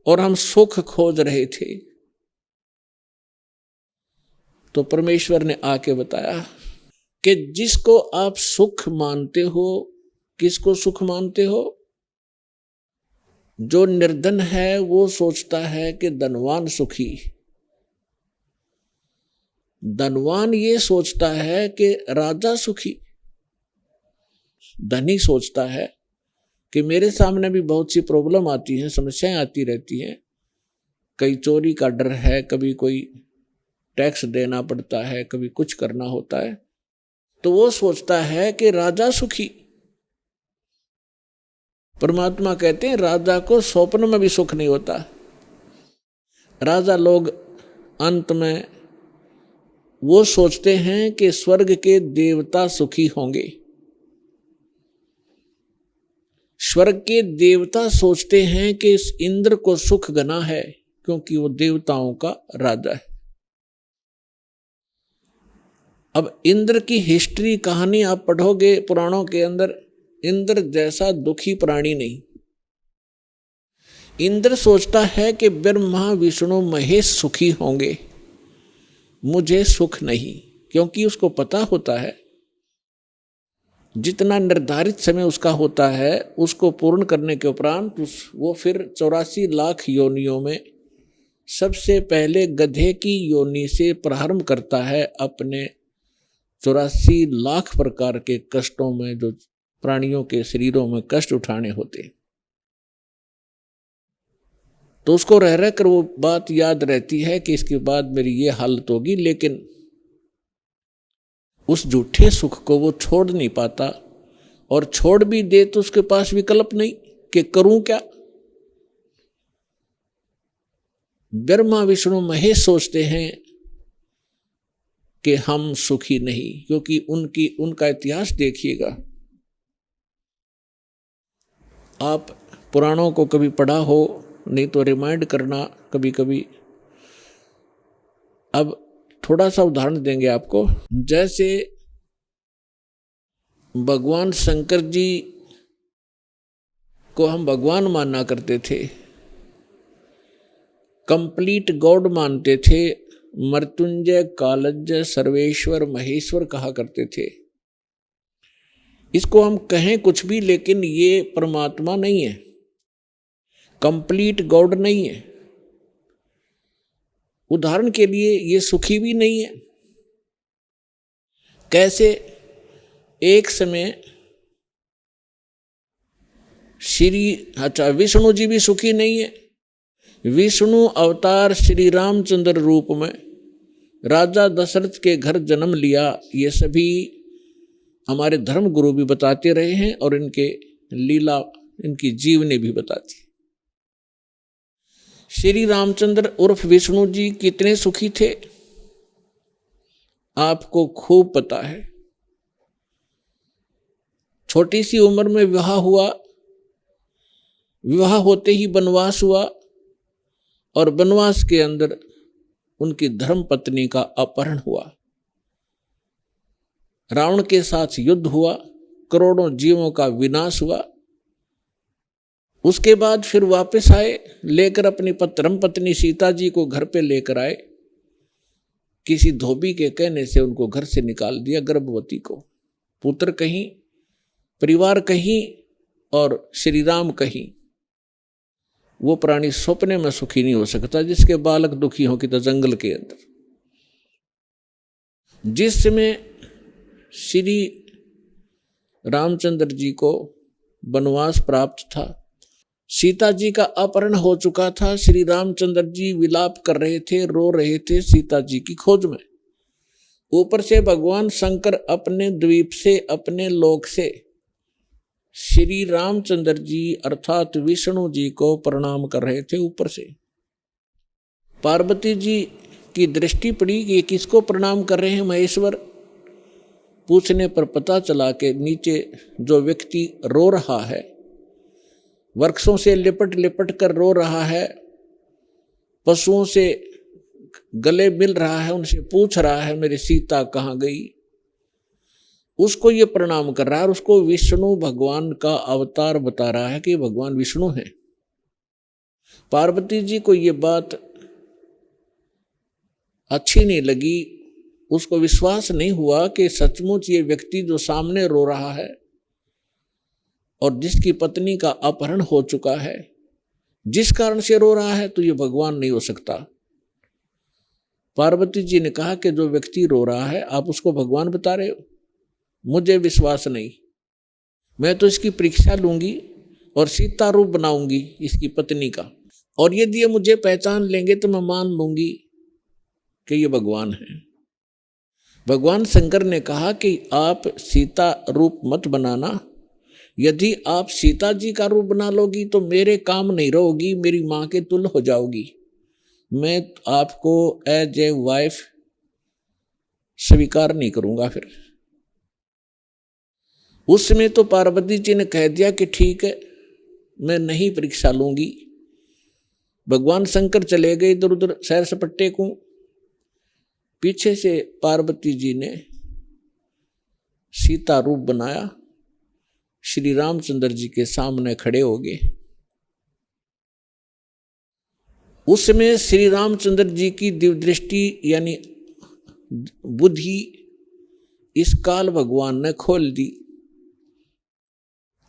और हम सुख खोज रहे थे। तो परमेश्वर ने आके बताया कि जिसको आप सुख मानते हो, किसको सुख मानते हो? जो निर्धन है वो सोचता है कि धनवान सुखी। धनवान ये सोचता है कि राजा सुखी। धनी सोचता है कि मेरे सामने भी बहुत सी प्रॉब्लम आती हैं, समस्याएं आती रहती हैं। कहीं चोरी का डर है, कभी कोई टैक्स देना पड़ता है, कभी कुछ करना होता है, तो वो सोचता है कि राजा सुखी। परमात्मा कहते हैं राजा को स्वप्न में भी सुख नहीं होता। राजा लोग अंत में वो सोचते हैं कि स्वर्ग के देवता सुखी होंगे। स्वर्ग के देवता सोचते हैं कि इस इंद्र को सुख घना है, क्योंकि वो देवताओं का राजा है। अब इंद्र की हिस्ट्री कहानी आप पढ़ोगे पुराणों के अंदर, इंद्र जैसा दुखी प्राणी नहीं। इंद्र सोचता है कि ब्रह्मा विष्णु महेश सुखी होंगे, मुझे सुख नहीं, क्योंकि उसको पता होता है जितना निर्धारित समय उसका होता है उसको पूर्ण करने के उपरांत वो फिर 84 लाख योनियों में सबसे पहले गधे की योनि से प्रारंभ करता है अपने 84 लाख प्रकार के कष्टों में, जो प्राणियों के शरीरों में कष्ट उठाने होते। तो उसको रह रह कर वो बात याद रहती है कि इसके बाद मेरी ये हालत होगी, लेकिन उस झूठे सुख को वो छोड़ नहीं पाता, और छोड़ भी दे तो उसके पास विकल्प नहीं कि करूं क्या। ब्रह्मा विष्णु महेश सोचते हैं कि हम सुखी नहीं, क्योंकि उनका इतिहास देखिएगा। आप पुराणों को कभी पढ़ा हो, नहीं तो रिमाइंड करना कभी कभी। अब थोड़ा सा उदाहरण देंगे आपको। जैसे भगवान शंकर जी को हम भगवान माना करते थे, कंप्लीट गॉड मानते थे, मृत्युंजय कालज्य सर्वेश्वर महेश्वर कहा करते थे। इसको हम कहें कुछ भी, लेकिन ये परमात्मा नहीं है, कंप्लीट गॉड नहीं है। उदाहरण के लिए ये सुखी भी नहीं है। कैसे? एक समय विष्णु जी भी सुखी नहीं है। विष्णु अवतार श्री रामचंद्र रूप में राजा दशरथ के घर जन्म लिया, ये सभी हमारे धर्म गुरु भी बताते रहे हैं, और इनके लीला, इनकी जीवनी भी बताती है। श्री रामचंद्र उर्फ विष्णु जी कितने सुखी थे आपको खूब पता है। छोटी सी उम्र में विवाह हुआ, विवाह होते ही वनवास हुआ, और वनवास के अंदर उनकी धर्म पत्नी का अपहरण हुआ। रावण के साथ युद्ध हुआ, करोड़ों जीवों का विनाश हुआ। उसके बाद फिर वापस आए, लेकर अपनी धर्म पत्नी सीता जी को घर पे लेकर आए। किसी धोबी के कहने से उनको घर से निकाल दिया, गर्भवती को। पुत्र कहीं, परिवार कहीं, और श्री राम कहीं। वो प्राणी सपने में सुखी नहीं हो सकता जिसके बालक दुखी हो कि तो जंगल के अंदर। जिस समय श्री रामचंद्र जी को वनवास प्राप्त था, सीता जी का अपहरण हो चुका था, श्री रामचंद्र जी विलाप कर रहे थे, रो रहे थे सीता जी की खोज में। ऊपर से भगवान शंकर अपने द्वीप से, अपने लोक से श्री रामचंद्र जी अर्थात विष्णु जी को प्रणाम कर रहे थे। ऊपर से पार्वती जी की दृष्टि पड़ी कि ये किसको प्रणाम कर रहे हैं महेश्वर। पूछने पर पता चला कि नीचे जो व्यक्ति रो रहा है, वृक्षों से लिपट लिपट कर रो रहा है, पशुओं से गले मिल रहा है, उनसे पूछ रहा है मेरी सीता कहाँ गई, उसको ये प्रणाम कर रहा है। और उसको विष्णु भगवान का अवतार बता रहा है कि भगवान विष्णु है। पार्वती जी को ये बात अच्छी नहीं लगी, उसको विश्वास नहीं हुआ कि सचमुच ये व्यक्ति जो सामने रो रहा है और जिसकी पत्नी का अपहरण हो चुका है, जिस कारण से रो रहा है, तो ये भगवान नहीं हो सकता। पार्वती जी ने कहा कि जो व्यक्ति रो रहा है आप उसको भगवान बता रहे हो, मुझे विश्वास नहीं। मैं तो इसकी परीक्षा लूंगी और सीता रूप बनाऊंगी इसकी पत्नी का, और यदि ये मुझे पहचान लेंगे तो मैं मान लूंगी कि ये भगवान है। भगवान शंकर ने कहा कि आप सीता रूप मत बनाना, यदि आप सीता जी का रूप बना लोगी तो मेरे काम नहीं रहोगी, मेरी माँ के तुल्य हो जाओगी। मैं आपको एज ए वाइफ स्वीकार नहीं करूंगा। फिर उस समय तो पार्वती जी ने कह दिया कि ठीक है, मैं नहीं परीक्षा लूंगी। भगवान शंकर चले गए इधर उधर सैर सपट्टे को। पीछे से पार्वती जी ने सीता रूप बनाया, श्री रामचंद्र जी के सामने खड़े हो गए। उस समय श्री रामचंद्र जी की दिव्य दृष्टि यानी बुद्धि इस काल भगवान ने खोल दी।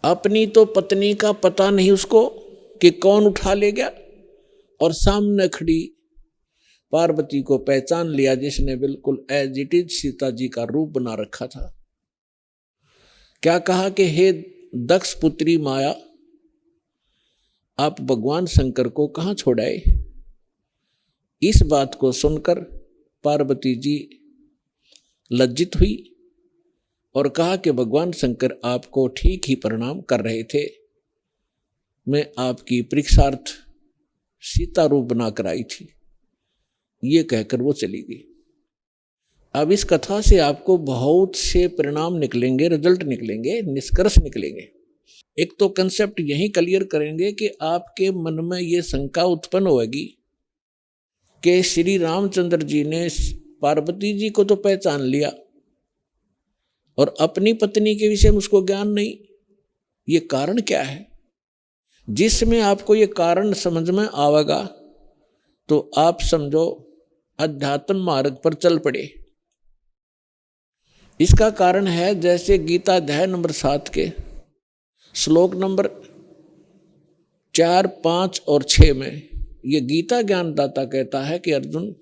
अपनी तो पत्नी का पता नहीं उसको कि कौन उठा ले गया, और सामने खड़ी पार्वती को पहचान लिया जिसने बिल्कुल as it is Sita ji का रूप बना रखा था। क्या कहा कि हे दक्ष पुत्री माया, आप भगवान शंकर को कहाँ छोड़ाए। इस बात को सुनकर पार्वती जी लज्जित हुई और कहा कि भगवान शंकर आपको ठीक ही प्रणाम कर रहे थे, मैं आपकी परीक्षार्थ सीता रूप बनाकर आई थी। ये कहकर वो चली गई। अब इस कथा से आपको बहुत से परिणाम निकलेंगे, रिजल्ट निकलेंगे, निष्कर्ष निकलेंगे। एक तो कंसेप्ट यही क्लियर करेंगे कि आपके मन में ये शंका उत्पन्न होगी कि श्री रामचंद्र जी ने पार्वती जी को तो पहचान लिया और अपनी पत्नी के विषय में उसको ज्ञान नहीं। ये कारण क्या है? जिसमें आपको ये कारण समझ में आवेगा तो आप समझो अध्यात्म मार्ग पर चल पड़े। इसका कारण है जैसे गीता अध्याय नंबर 7 के श्लोक नंबर 4, 5 और 6 में ये गीता ज्ञानदाता कहता है कि अर्जुन,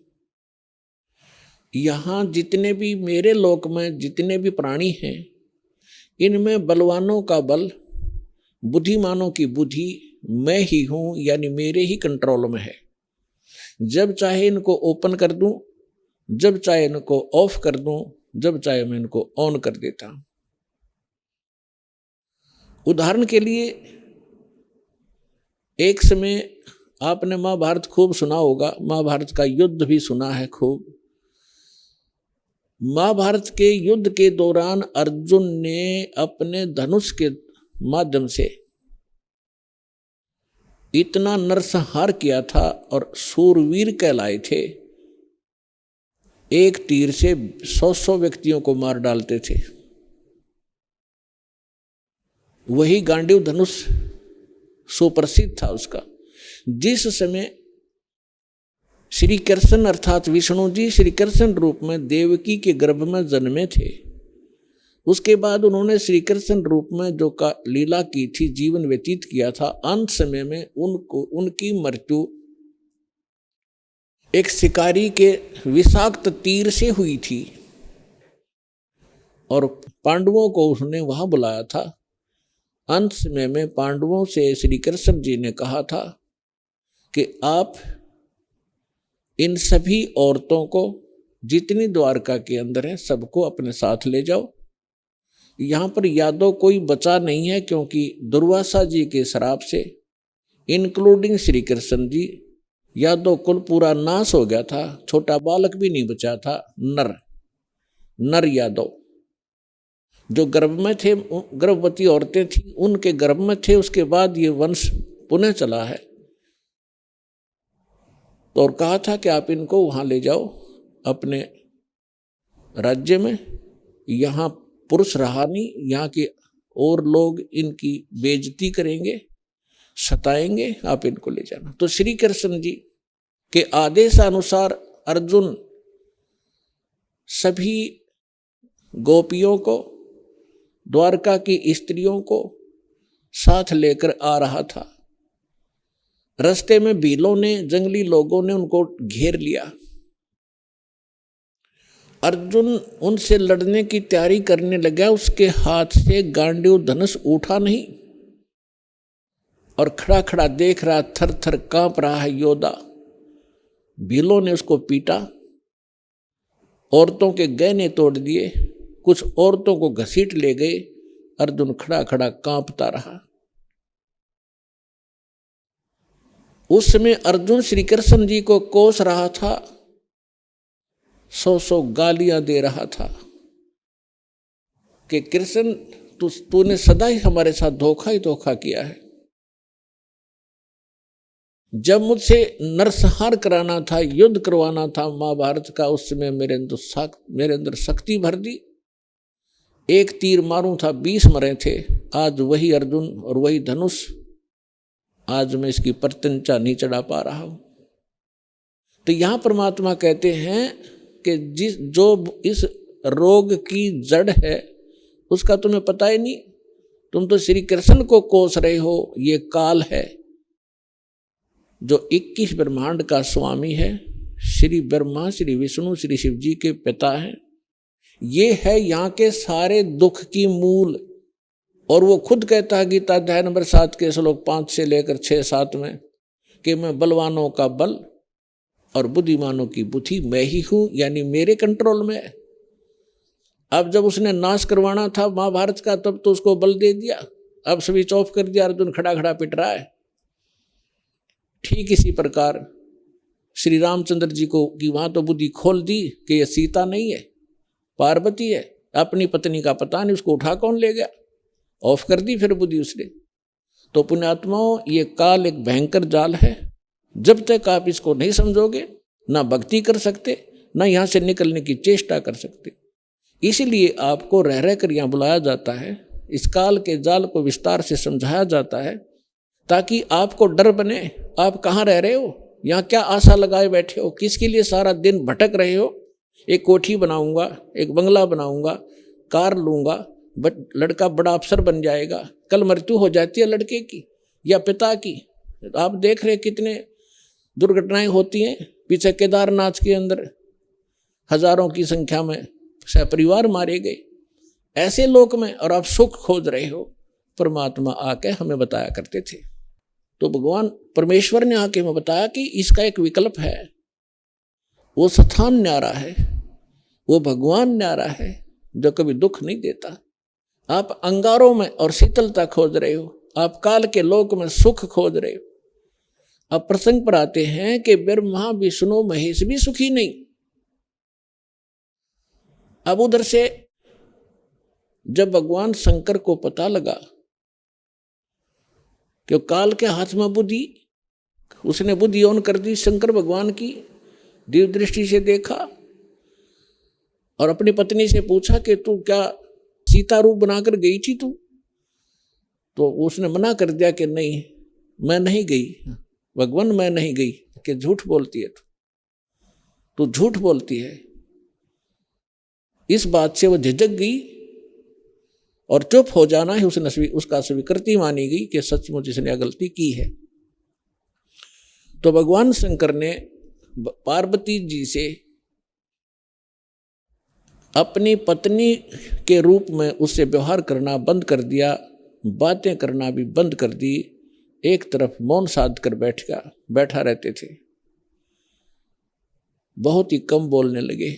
यहाँ जितने भी मेरे लोक में जितने भी प्राणी हैं, इनमें बलवानों का बल, बुद्धिमानों की बुद्धि मैं ही हूँ, यानी मेरे ही कंट्रोल में है। जब चाहे इनको ओपन कर दूं, जब चाहे इनको ऑफ कर दूं, जब चाहे मैं इनको ऑन कर देता हूं। उदाहरण के लिए एक समय आपने महाभारत खूब सुना होगा, महाभारत का युद्ध भी सुना है खूब। महाभारत के युद्ध के दौरान अर्जुन ने अपने धनुष के माध्यम से इतना नरसंहार किया था और सूरवीर कहलाए थे। एक तीर से 100 व्यक्तियों को मार डालते थे। वही गांडीव धनुष सुप्रसिद्ध था उसका। जिस समय श्री कृष्ण अर्थात विष्णु जी श्री कृष्ण रूप में देवकी के गर्भ में जन्मे थे, उसके बाद उन्होंने श्री कृष्ण रूप में जो का लीला की थी, जीवन व्यतीत किया था, अंत समय में उनकी मृत्यु एक शिकारी के विषाक्त तीर से हुई थी और पांडवों को उसने वहां बुलाया था। अंत समय में पांडवों से श्री कृष्ण जी ने कहा था कि आप इन सभी औरतों को जितनी द्वारका के अंदर है सबको अपने साथ ले जाओ। यहाँ पर यादव कोई बचा नहीं है, क्योंकि दुर्वासा जी के श्राप से इंक्लूडिंग श्री कृष्ण जी यादव कुल पूरा नाश हो गया था। छोटा बालक भी नहीं बचा था। नर यादव जो गर्भ में थे, गर्भवती औरतें थी, उनके गर्भ में थे। उसके बाद ये वंश पुनः चला है। तो और कहा था कि आप इनको वहां ले जाओ अपने राज्य में। यहाँ पुरुष रहा नहीं, यहाँ के और लोग इनकी बेइज्जती करेंगे, सताएंगे, आप इनको ले जाना। तो श्री कृष्ण जी के आदेश अनुसार अर्जुन सभी गोपियों को, द्वारका की स्त्रियों को साथ लेकर आ रहा था। रास्ते में भीलों ने, जंगली लोगों ने उनको घेर लिया। अर्जुन उनसे लड़ने की तैयारी करने लगा। उसके हाथ से गांडीव धनुष उठा नहीं और खड़ा खड़ा देख रहा, थर थर कांप रहा है योद्धा। भीलों ने उसको पीटा, औरतों के गहने तोड़ दिए, कुछ औरतों को घसीट ले गए, अर्जुन खड़ा खड़ा कांपता रहा। उस समय अर्जुन श्री कृष्ण जी को कोस रहा था, 100 गालियां दे रहा था कि कृष्ण तूने सदा ही हमारे साथ धोखा ही धोखा किया है। जब मुझसे नरसंहार कराना था, युद्ध करवाना था महाभारत का, उस समय मेरे अंदर शक्ति भर दी। एक तीर मारूं था 20 मरे थे। आज वही अर्जुन और वही धनुष, आज मैं इसकी प्रत्यंचा नहीं चढ़ा पा रहा हूं। तो यहां परमात्मा कहते हैं कि जो इस रोग की जड़ है उसका तुम्हें पता ही नहीं। तुम तो श्री कृष्ण को कोस रहे हो। ये काल है जो 21 ब्रह्मांड का स्वामी है। श्री ब्रह्मा, श्री विष्णु, श्री शिव जी के पिता हैं। ये है यहाँ के सारे दुख की मूल। और वो खुद कहता है गीता अध्याय नंबर 7 के श्लोक 5 से लेकर 6-7 में कि मैं बलवानों का बल और बुद्धिमानों की बुद्धि मैं ही हूं, यानी मेरे कंट्रोल में है। अब जब उसने नाश करवाना था महाभारत का, तब तो उसको बल दे दिया, अब स्विच ऑफ कर दिया, अर्जुन खड़ा खड़ा पिट रहा है। ठीक इसी प्रकार श्री रामचंद्र जी को कि वहां तो बुद्धि खोल दी कि यह सीता नहीं है, पार्वती है, अपनी पत्नी का पता नहीं, उसको उठा कौन ले गया, ऑफ कर दी फिर बुद्धि उसने। तो पुण्यात्माओं, ये काल एक भयंकर जाल है। जब तक आप इसको नहीं समझोगे, ना भक्ति कर सकते, ना यहाँ से निकलने की चेष्टा कर सकते। इसीलिए आपको रह रह कर यहाँ बुलाया जाता है, इस काल के जाल को विस्तार से समझाया जाता है, ताकि आपको डर बने। आप कहाँ रह रहे हो, यहाँ क्या आशा लगाए बैठे हो, किसके लिए सारा दिन भटक रहे हो। एक कोठी बनाऊंगा, एक बंगला बनाऊंगा, कार लूंगा, लड़का बड़ा अफसर बन जाएगा। कल मृत्यु हो जाती है लड़के की या पिता की। आप देख रहे कितने दुर्घटनाएं होती हैं। पीछे केदारनाथ के अंदर हजारों की संख्या में सहपरिवार मारे गए ऐसे लोक में, और आप सुख खोज रहे हो। परमात्मा आके हमें बताया करते थे। तो भगवान परमेश्वर ने आके हमें बताया कि इसका एक विकल्प है। वो स्थान न्यारा है, वो भगवान न्यारा है जो कभी दुख नहीं देता। आप अंगारों में और शीतलता खोज रहे हो, आप काल के लोक में सुख खोज रहे हो। अब प्रसंग पर आते हैं कि ब्रह्मा विष्णु महेश भी सुखी नहीं। अब उधर से जब भगवान शंकर को पता लगा कि काल के हाथ में बुद्धि, उसने बुद्धि ऑन कर दी शंकर भगवान की, दिव्य दृष्टि से देखा और अपनी पत्नी से पूछा कि तू क्या सीता रूप बनाकर गई थी तू? तो उसने मना कर दिया कि नहीं, मैं नहीं गई भगवान, मैं नहीं गई। कि झूठ बोलती है तू झूठ बोलती है। इस बात से वो झिझक गई और चुप हो जाना ही उसका स्वीकृति मानी गई कि सचमुच इसने गलती की है। तो भगवान शंकर ने पार्वती जी से अपनी पत्नी के रूप में उससे व्यवहार करना बंद कर दिया, बातें करना भी बंद कर दी। एक तरफ मौन साध कर बैठा रहते थे, बहुत ही कम बोलने लगे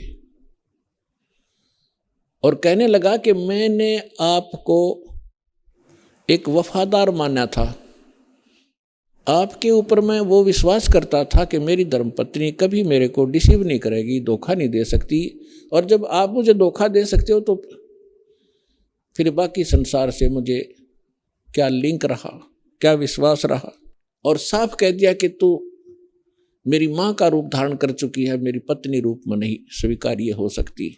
और कहने लगा कि मैंने आपको एक वफादार माना था, आपके ऊपर मैं वो विश्वास करता था कि मेरी धर्मपत्नी कभी मेरे को डिसीव नहीं करेगी, धोखा नहीं दे सकती। और जब आप मुझे धोखा दे सकते हो तो फिर बाकी संसार से मुझे क्या लिंक रहा, क्या विश्वास रहा। और साफ कह दिया कि तू मेरी माँ का रूप धारण कर चुकी है, मेरी पत्नी रूप में नहीं स्वीकार्य हो सकती।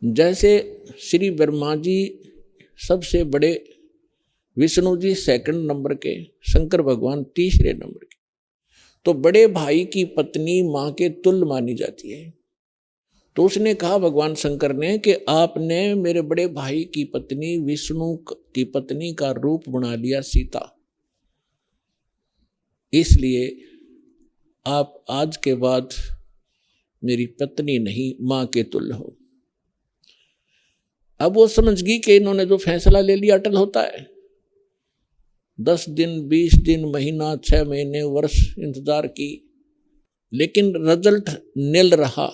जैसे श्री ब्रह्मा जी सबसे बड़े, विष्णु जी सेकंड नंबर के, शंकर भगवान तीसरे नंबर के। तो बड़े भाई की पत्नी माँ के तुल्य मानी जाती है। तो उसने कहा भगवान शंकर ने कि आपने मेरे बड़े भाई की पत्नी विष्णु की पत्नी का रूप बना लिया सीता, इसलिए आप आज के बाद मेरी पत्नी नहीं माँ के तुल्य हो। अब वो समझ गई कि इन्होंने जो फैसला ले लिया अटल होता है। 10 दिन, 20 दिन, महीना, 6 महीने, वर्ष इंतजार की, लेकिन रिजल्ट निल रहा।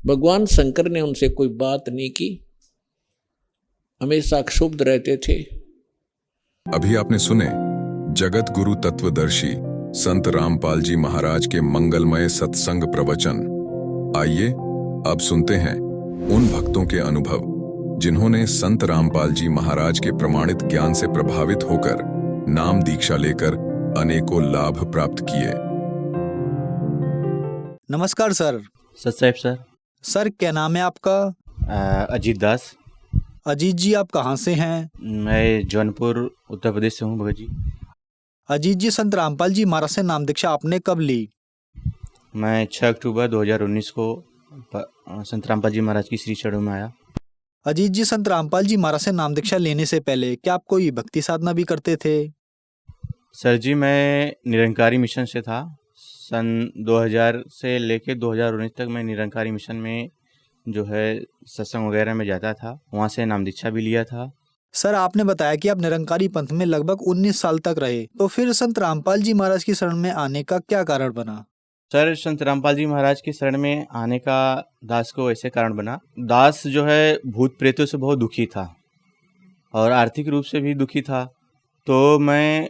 भगवान शंकर ने उनसे कोई बात नहीं की। हमेशा क्षुब्ध रहते थे। अभी आपने सुने जगत गुरु तत्वदर्शी संत रामपाल जी महाराज के मंगलमय सत्संग प्रवचन। आइए अब सुनते हैं उन भक्तों के अनुभव जिन्होंने संत रामपाल जी महाराज के प्रमाणित ज्ञान से प्रभावित होकर नाम दीक्षा लेकर अनेकों लाभ प्राप्त किए। नमस्कार सर। सत साहिब सर। सर क्या नाम है आपका? अजीत दास। अजीत जी आप कहाँ से हैं? मैं जौनपुर उत्तर प्रदेश से हूँ भगत जी। अजीत जी संत रामपाल जी महाराज से नाम दीक्षा आपने कब ली? मैं 6 अक्टूबर 2019 को संत रामपाल जी महाराज की श्री चरणों में आया। अजीत जी संत रामपाल जी महाराज से नाम दीक्षा लेने से पहले क्या आप कोई भक्ति साधना भी करते थे? सर जी मैं निरंकारी मिशन से था। सन 2000 से लेके 2019 तक मैं निरंकारी मिशन में जो है सत्संग वगैरह में जाता था, वहाँ से नाम दीक्षा भी लिया था। सर आपने बताया कि आप निरंकारी पंथ में लगभग 19 साल तक रहे, तो फिर संत रामपाल जी महाराज की शरण में आने का क्या कारण बना? सर संत रामपाल जी महाराज की शरण में आने का दास को ऐसे कारण बना, दास जो है भूत प्रेतों से बहुत दुखी था और आर्थिक रूप से भी दुखी था। तो मैं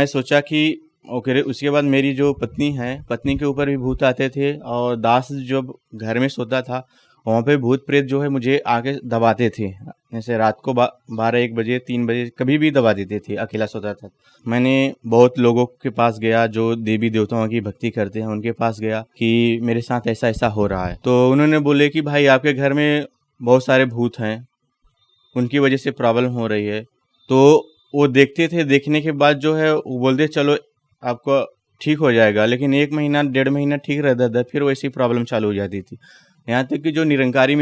सोचा कि ओके, उसके बाद मेरी जो पत्नी है, पत्नी के ऊपर भी भूत आते थे और दास जब घर में सोता था वहाँ पे भूत प्रेत जो है मुझे आके दबाते थे। जैसे रात को 12-1 बजे 3 बजे कभी भी दबा देते थे, अकेला सोता था। मैंने बहुत लोगों के पास गया जो देवी देवताओं की भक्ति करते हैं, उनके पास गया कि मेरे साथ ऐसा ऐसा हो रहा है। तो उन्होंने बोले कि भाई आपके घर में बहुत सारे भूत हैं, उनकी वजह से प्रॉब्लम हो रही है। तो वो देखते थे, देखने के बाद जो है वो बोलते चलो आपको ठीक हो जाएगा, लेकिन 1 महीना 1.5 महीना ठीक रहता था, फिर वैसी प्रॉब्लम चालू हो जाती थी। यहाँ तक कि जो निरंकारी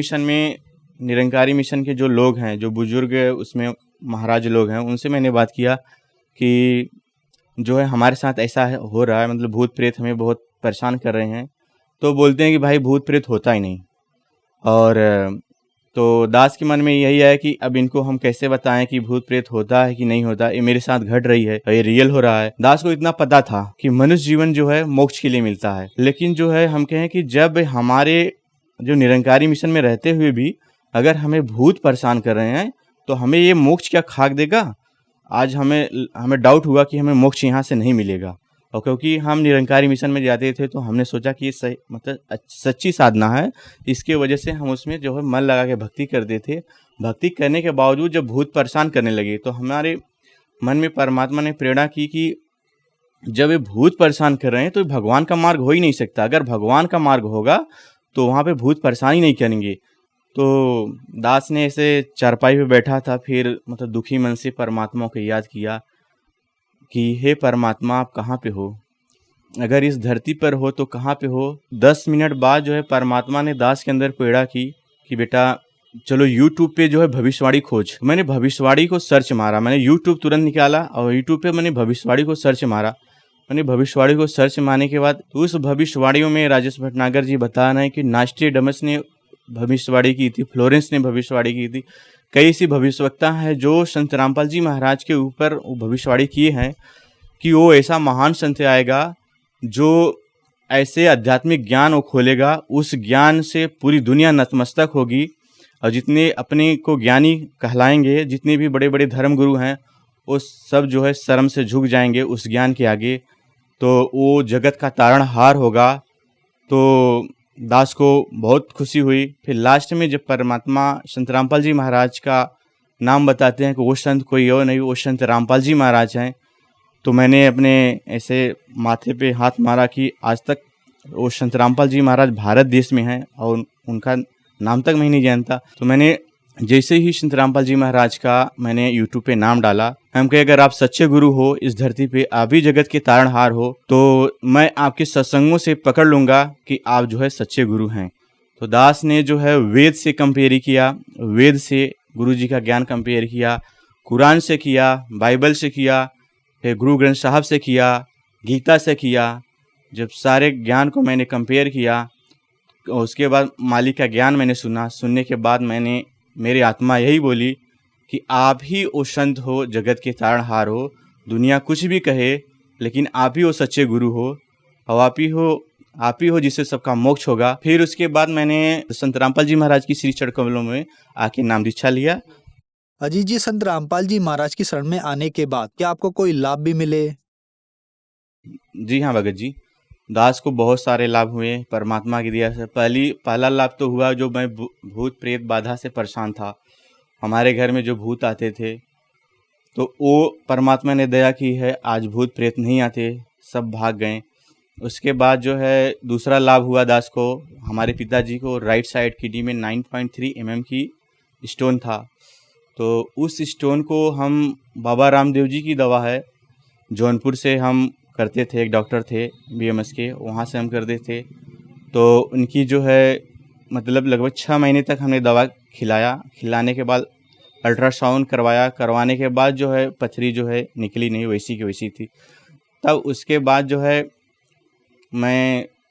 मिशन के जो लोग हैं, जो बुजुर्ग उसमें महाराज लोग हैं, उनसे मैंने बात किया कि जो है हमारे साथ ऐसा हो रहा है, मतलब भूत प्रेत हमें बहुत परेशान कर रहे हैं। तो बोलते हैं कि भाई भूत प्रेत होता ही नहीं। और तो दास के मन में यही है कि अब इनको हम कैसे बताएं कि भूत प्रेत होता है कि नहीं होता, ये मेरे साथ घट रही है, ये रियल हो रहा है। दास को इतना पता था कि मनुष्य जीवन जो है मोक्ष के लिए मिलता है, लेकिन जो है हम कहें कि जब हमारे जो निरंकारी मिशन में रहते हुए भी अगर हमें भूत परेशान कर रहे हैं तो हमें ये मोक्ष क्या खाक देगा। आज हमें डाउट हुआ कि हमें मोक्ष यहाँ से नहीं मिलेगा, और क्योंकि हम निरंकारी मिशन में जाते थे तो हमने सोचा कि ये सही मतलब सच्ची साधना है, इसके वजह से हम उसमें जो है मन लगा के भक्ति करते थे। भक्ति करने के बावजूद जब भूत परेशान करने लगे तो हमारे मन में परमात्मा ने प्रेरणा की कि जब ये भूत परेशान कर रहे हैं तो भगवान का मार्ग हो ही नहीं सकता। अगर भगवान का मार्ग होगा तो वहाँ पे भूत परेशान ही नहीं करेंगे। तो दास ने ऐसे चारपाई पे बैठा था, फिर मतलब दुखी मन से परमात्मा को याद किया कि हे परमात्मा आप कहाँ पे हो, अगर इस धरती पर हो तो कहाँ पे हो। 10 मिनट बाद जो है परमात्मा ने दास के अंदर प्रेरणा की कि बेटा चलो YouTube पे जो है भविष्यवाणी खोज। मैंने भविष्यवाणी को सर्च मारा, मैंने YouTube तुरंत निकाला और YouTube पे मैंने भविष्यवाणी को सर्च मारा। मैंने भविष्यवाणी को सर्च मारने के बाद उस भविष्यवाणियों में राजेश भटनागर जी बता रहे हैं कि नास्ट्रेडमस ने भविष्यवाणी की थी, फ्लोरेंस ने भविष्यवाणी की थी, कई ऐसी भविष्यवक्ता हैं जो संत रामपाल जी महाराज के ऊपर भविष्यवाणी किए हैं कि वो ऐसा महान संत आएगा जो ऐसे आध्यात्मिक ज्ञान वो खोलेगा, उस ज्ञान से पूरी दुनिया नतमस्तक होगी। और जितने अपने को ज्ञानी कहलाएंगे, जितने भी बड़े बड़े धर्मगुरु हैं, वो सब जो है शर्म से झुक जाएंगे उस ज्ञान के आगे। तो वो जगत का तारणहार होगा। तो दास को बहुत खुशी हुई। फिर लास्ट में जब परमात्मा संत रामपाल जी महाराज का नाम बताते हैं कि वो संत कोई और नहीं, वो संत रामपाल जी महाराज हैं, तो मैंने अपने ऐसे माथे पे हाथ मारा कि आज तक वो संत रामपाल जी महाराज भारत देश में हैं और उनका नाम तक मैं नहीं जानता। तो मैंने जैसे ही संत रामपाल जी महाराज का मैंने यूट्यूब पे नाम डाला, हम कहे अगर आप सच्चे गुरु हो इस धरती पे, आप ही जगत के तारणहार हो, तो मैं आपके सत्संगों से पकड़ लूँगा कि आप जो है सच्चे गुरु हैं। तो दास ने जो है वेद से कंपेयर किया, वेद से गुरु जी का ज्ञान कंपेयर किया, कुरान से किया, बाइबल से किया, फिर गुरु ग्रंथ साहब से किया, गीता से किया। जब सारे ज्ञान को मैंने कंपेयर किया, उसके बाद मालिक का ज्ञान मैंने सुना। सुनने के बाद मेरी आत्मा यही बोली कि आप ही वो संत हो, जगत के तारणहार हो। दुनिया कुछ भी कहे लेकिन आप ही वो सच्चे गुरु हो, और आप ही हो आप ही हो जिससे सबका मोक्ष होगा। फिर उसके बाद मैंने संत रामपाल जी महाराज की श्री चरण कमलों में आके नाम दीक्षा लिया। अजीत जी, संत रामपाल जी महाराज की शरण में आने के बाद क्या आपको कोई लाभ भी मिले? जी हाँ भगत जी, दास को बहुत सारे लाभ हुए परमात्मा की दया से। पहला लाभ तो हुआ, जो मैं भूत प्रेत बाधा से परेशान था, हमारे घर में जो भूत आते थे, तो वो परमात्मा ने दया की है, आज भूत प्रेत नहीं आते, सब भाग गए। उसके बाद जो है दूसरा लाभ हुआ दास को, हमारे पिताजी को राइट साइड किडनी में 9.3 mm की स्टोन था, तो उस स्टोन को हम बाबा रामदेव जी की दवा है, जौनपुर से हम करते थे, एक डॉक्टर थे BMS के, वहाँ से हम करते थे। तो उनकी जो है मतलब लगभग 6 महीने तक हमने दवा खिलाने के बाद अल्ट्रासाउंड करवाने के बाद जो है पथरी जो है निकली नहीं, वैसी की वैसी थी। तब उसके बाद जो है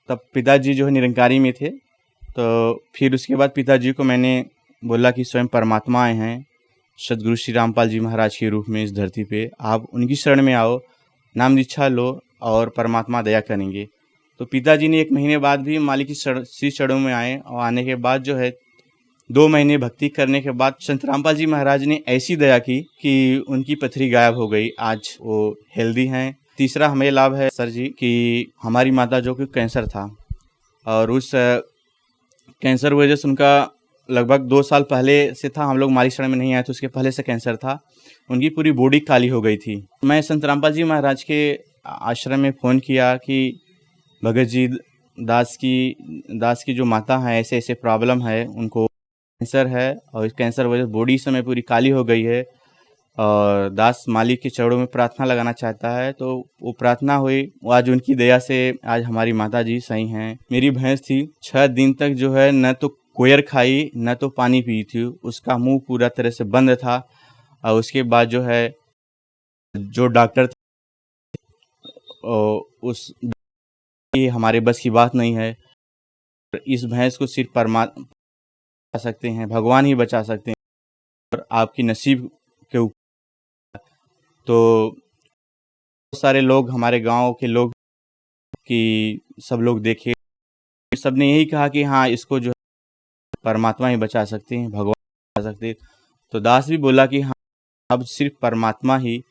तब पिताजी जो है निरंकारी में थे, तो फिर उसके बाद पिताजी को मैंने बोला कि स्वयं परमात्मा आए हैं सदगुरु श्री रामपाल जी महाराज के रूप में इस धरती पे, आप उनकी शरण में आओ, नाम दीक्षा लो और परमात्मा दया करेंगे। तो पिताजी ने 1 महीने बाद भी मालिक की श्री चरणों में आए, और आने के बाद जो है 2 महीने भक्ति करने के बाद संत रामपाल जी महाराज ने ऐसी दया की कि उनकी पथरी गायब हो गई, आज वो हेल्दी हैं। तीसरा हमें लाभ है सर जी कि हमारी माता जो कि कैंसर था, और उस कैंसर वजह से उनका लगभग 2 साल पहले से था, हम लोग मालिक शरण में नहीं आए तो उसके पहले से कैंसर था, उनकी पूरी बॉडी काली हो गई थी। मैं संत रामपाल जी महाराज के आश्रम में फ़ोन किया कि भगत जी, दास की जो माता है ऐसे ऐसे प्रॉब्लम है, उनको कैंसर है और इस कैंसर वजह से बॉडी समय पूरी काली हो गई है, और दास मालिक के चरणों में प्रार्थना लगाना चाहता है। तो वो प्रार्थना हुई, आज उनकी दया से आज हमारी माता जी सही हैं। मेरी भैंस थी 6 दिन तक जो है न तो कोयर खाई न तो पानी पी थी, उसका मुंह पूरा तरह से बंद था। और उसके बाद जो है जो डॉक्टर उस ये हमारे बस की बात नहीं है, इस भैंस को सिर्फ परमात्मा बचा सकते हैं, भगवान ही बचा सकते हैं, और आपकी नसीब के ऊपर। तो बहुत सारे लोग, हमारे गांव के लोग कि सब लोग देखे, सब ने यही कहा कि हाँ इसको जो परमात्मा ही बचा सकते हैं, भगवान बचा सकते हैं। तो दास भी बोला कि हाँ अब सिर्फ परमात्मा ही,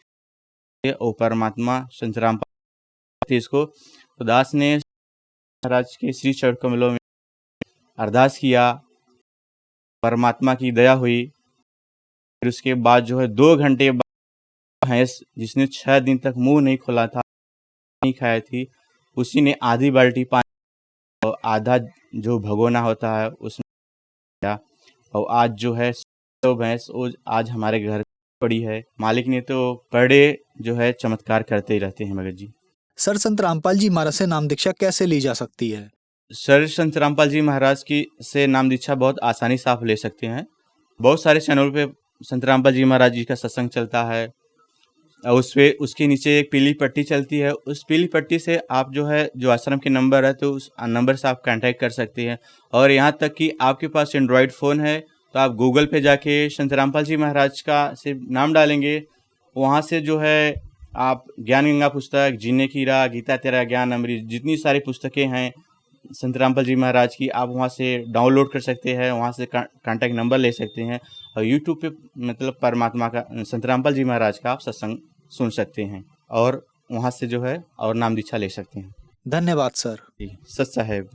और परमात्मा संत रामपाल इसको। तो दास ने महाराज के श्री चरण कमलों में अरदास किया, परमात्मा की दया हुई। फिर उसके बाद जो है 2 घंटे बाद भैंस जिसने 6 दिन तक मुंह नहीं खोला था, नहीं खाया थी, उसी ने आधी बाल्टी पानी और आधा जो भगोना होता है उसमें, और आज जो है तो भैंस आज हमारे घर पड़ी है। मालिक ने तो बड़े जो है चमत्कार करते ही रहते हैं भगत जी। सर, संत रामपाल जी महाराज से नाम दीक्षा कैसे ली जा सकती है? सर, संत रामपाल जी महाराज की से नाम दीक्षा बहुत आसानी से आप ले सकते हैं। बहुत सारे चैनल पे संत रामपाल जी महाराज जी का सत्संग चलता है, और उसके नीचे एक पीली पट्टी चलती है, उस पीली पट्टी से आप जो है जो आश्रम के नंबर है तो उस नंबर से आप कांटेक्ट कर सकते हैं। और यहाँ तक कि आपके पास एंड्रॉयड फ़ोन है तो आप गूगल पे जाके संत रामपाल जी महाराज का से नाम डालेंगे, वहाँ से जो है आप ज्ञान गंगा पुस्तक, जीने की राह, गीता तेरा ज्ञान अमृत, जितनी सारी पुस्तकें हैं संत रामपाल जी महाराज की, आप वहाँ से डाउनलोड कर सकते हैं, वहाँ से कांटेक्ट नंबर ले सकते हैं, और यूट्यूब पे मतलब परमात्मा का संत रामपाल जी महाराज का आप सत्संग सुन सकते हैं, और वहाँ से जो है और नाम दीक्षा ले सकते हैं। धन्यवाद सर। जी सच साहेब।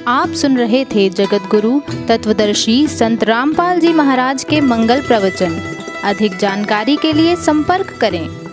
आप सुन रहे थे जगत गुरु तत्वदर्शी संत रामपाल जी महाराज के मंगल प्रवचन। अधिक जानकारी के लिए संपर्क करें।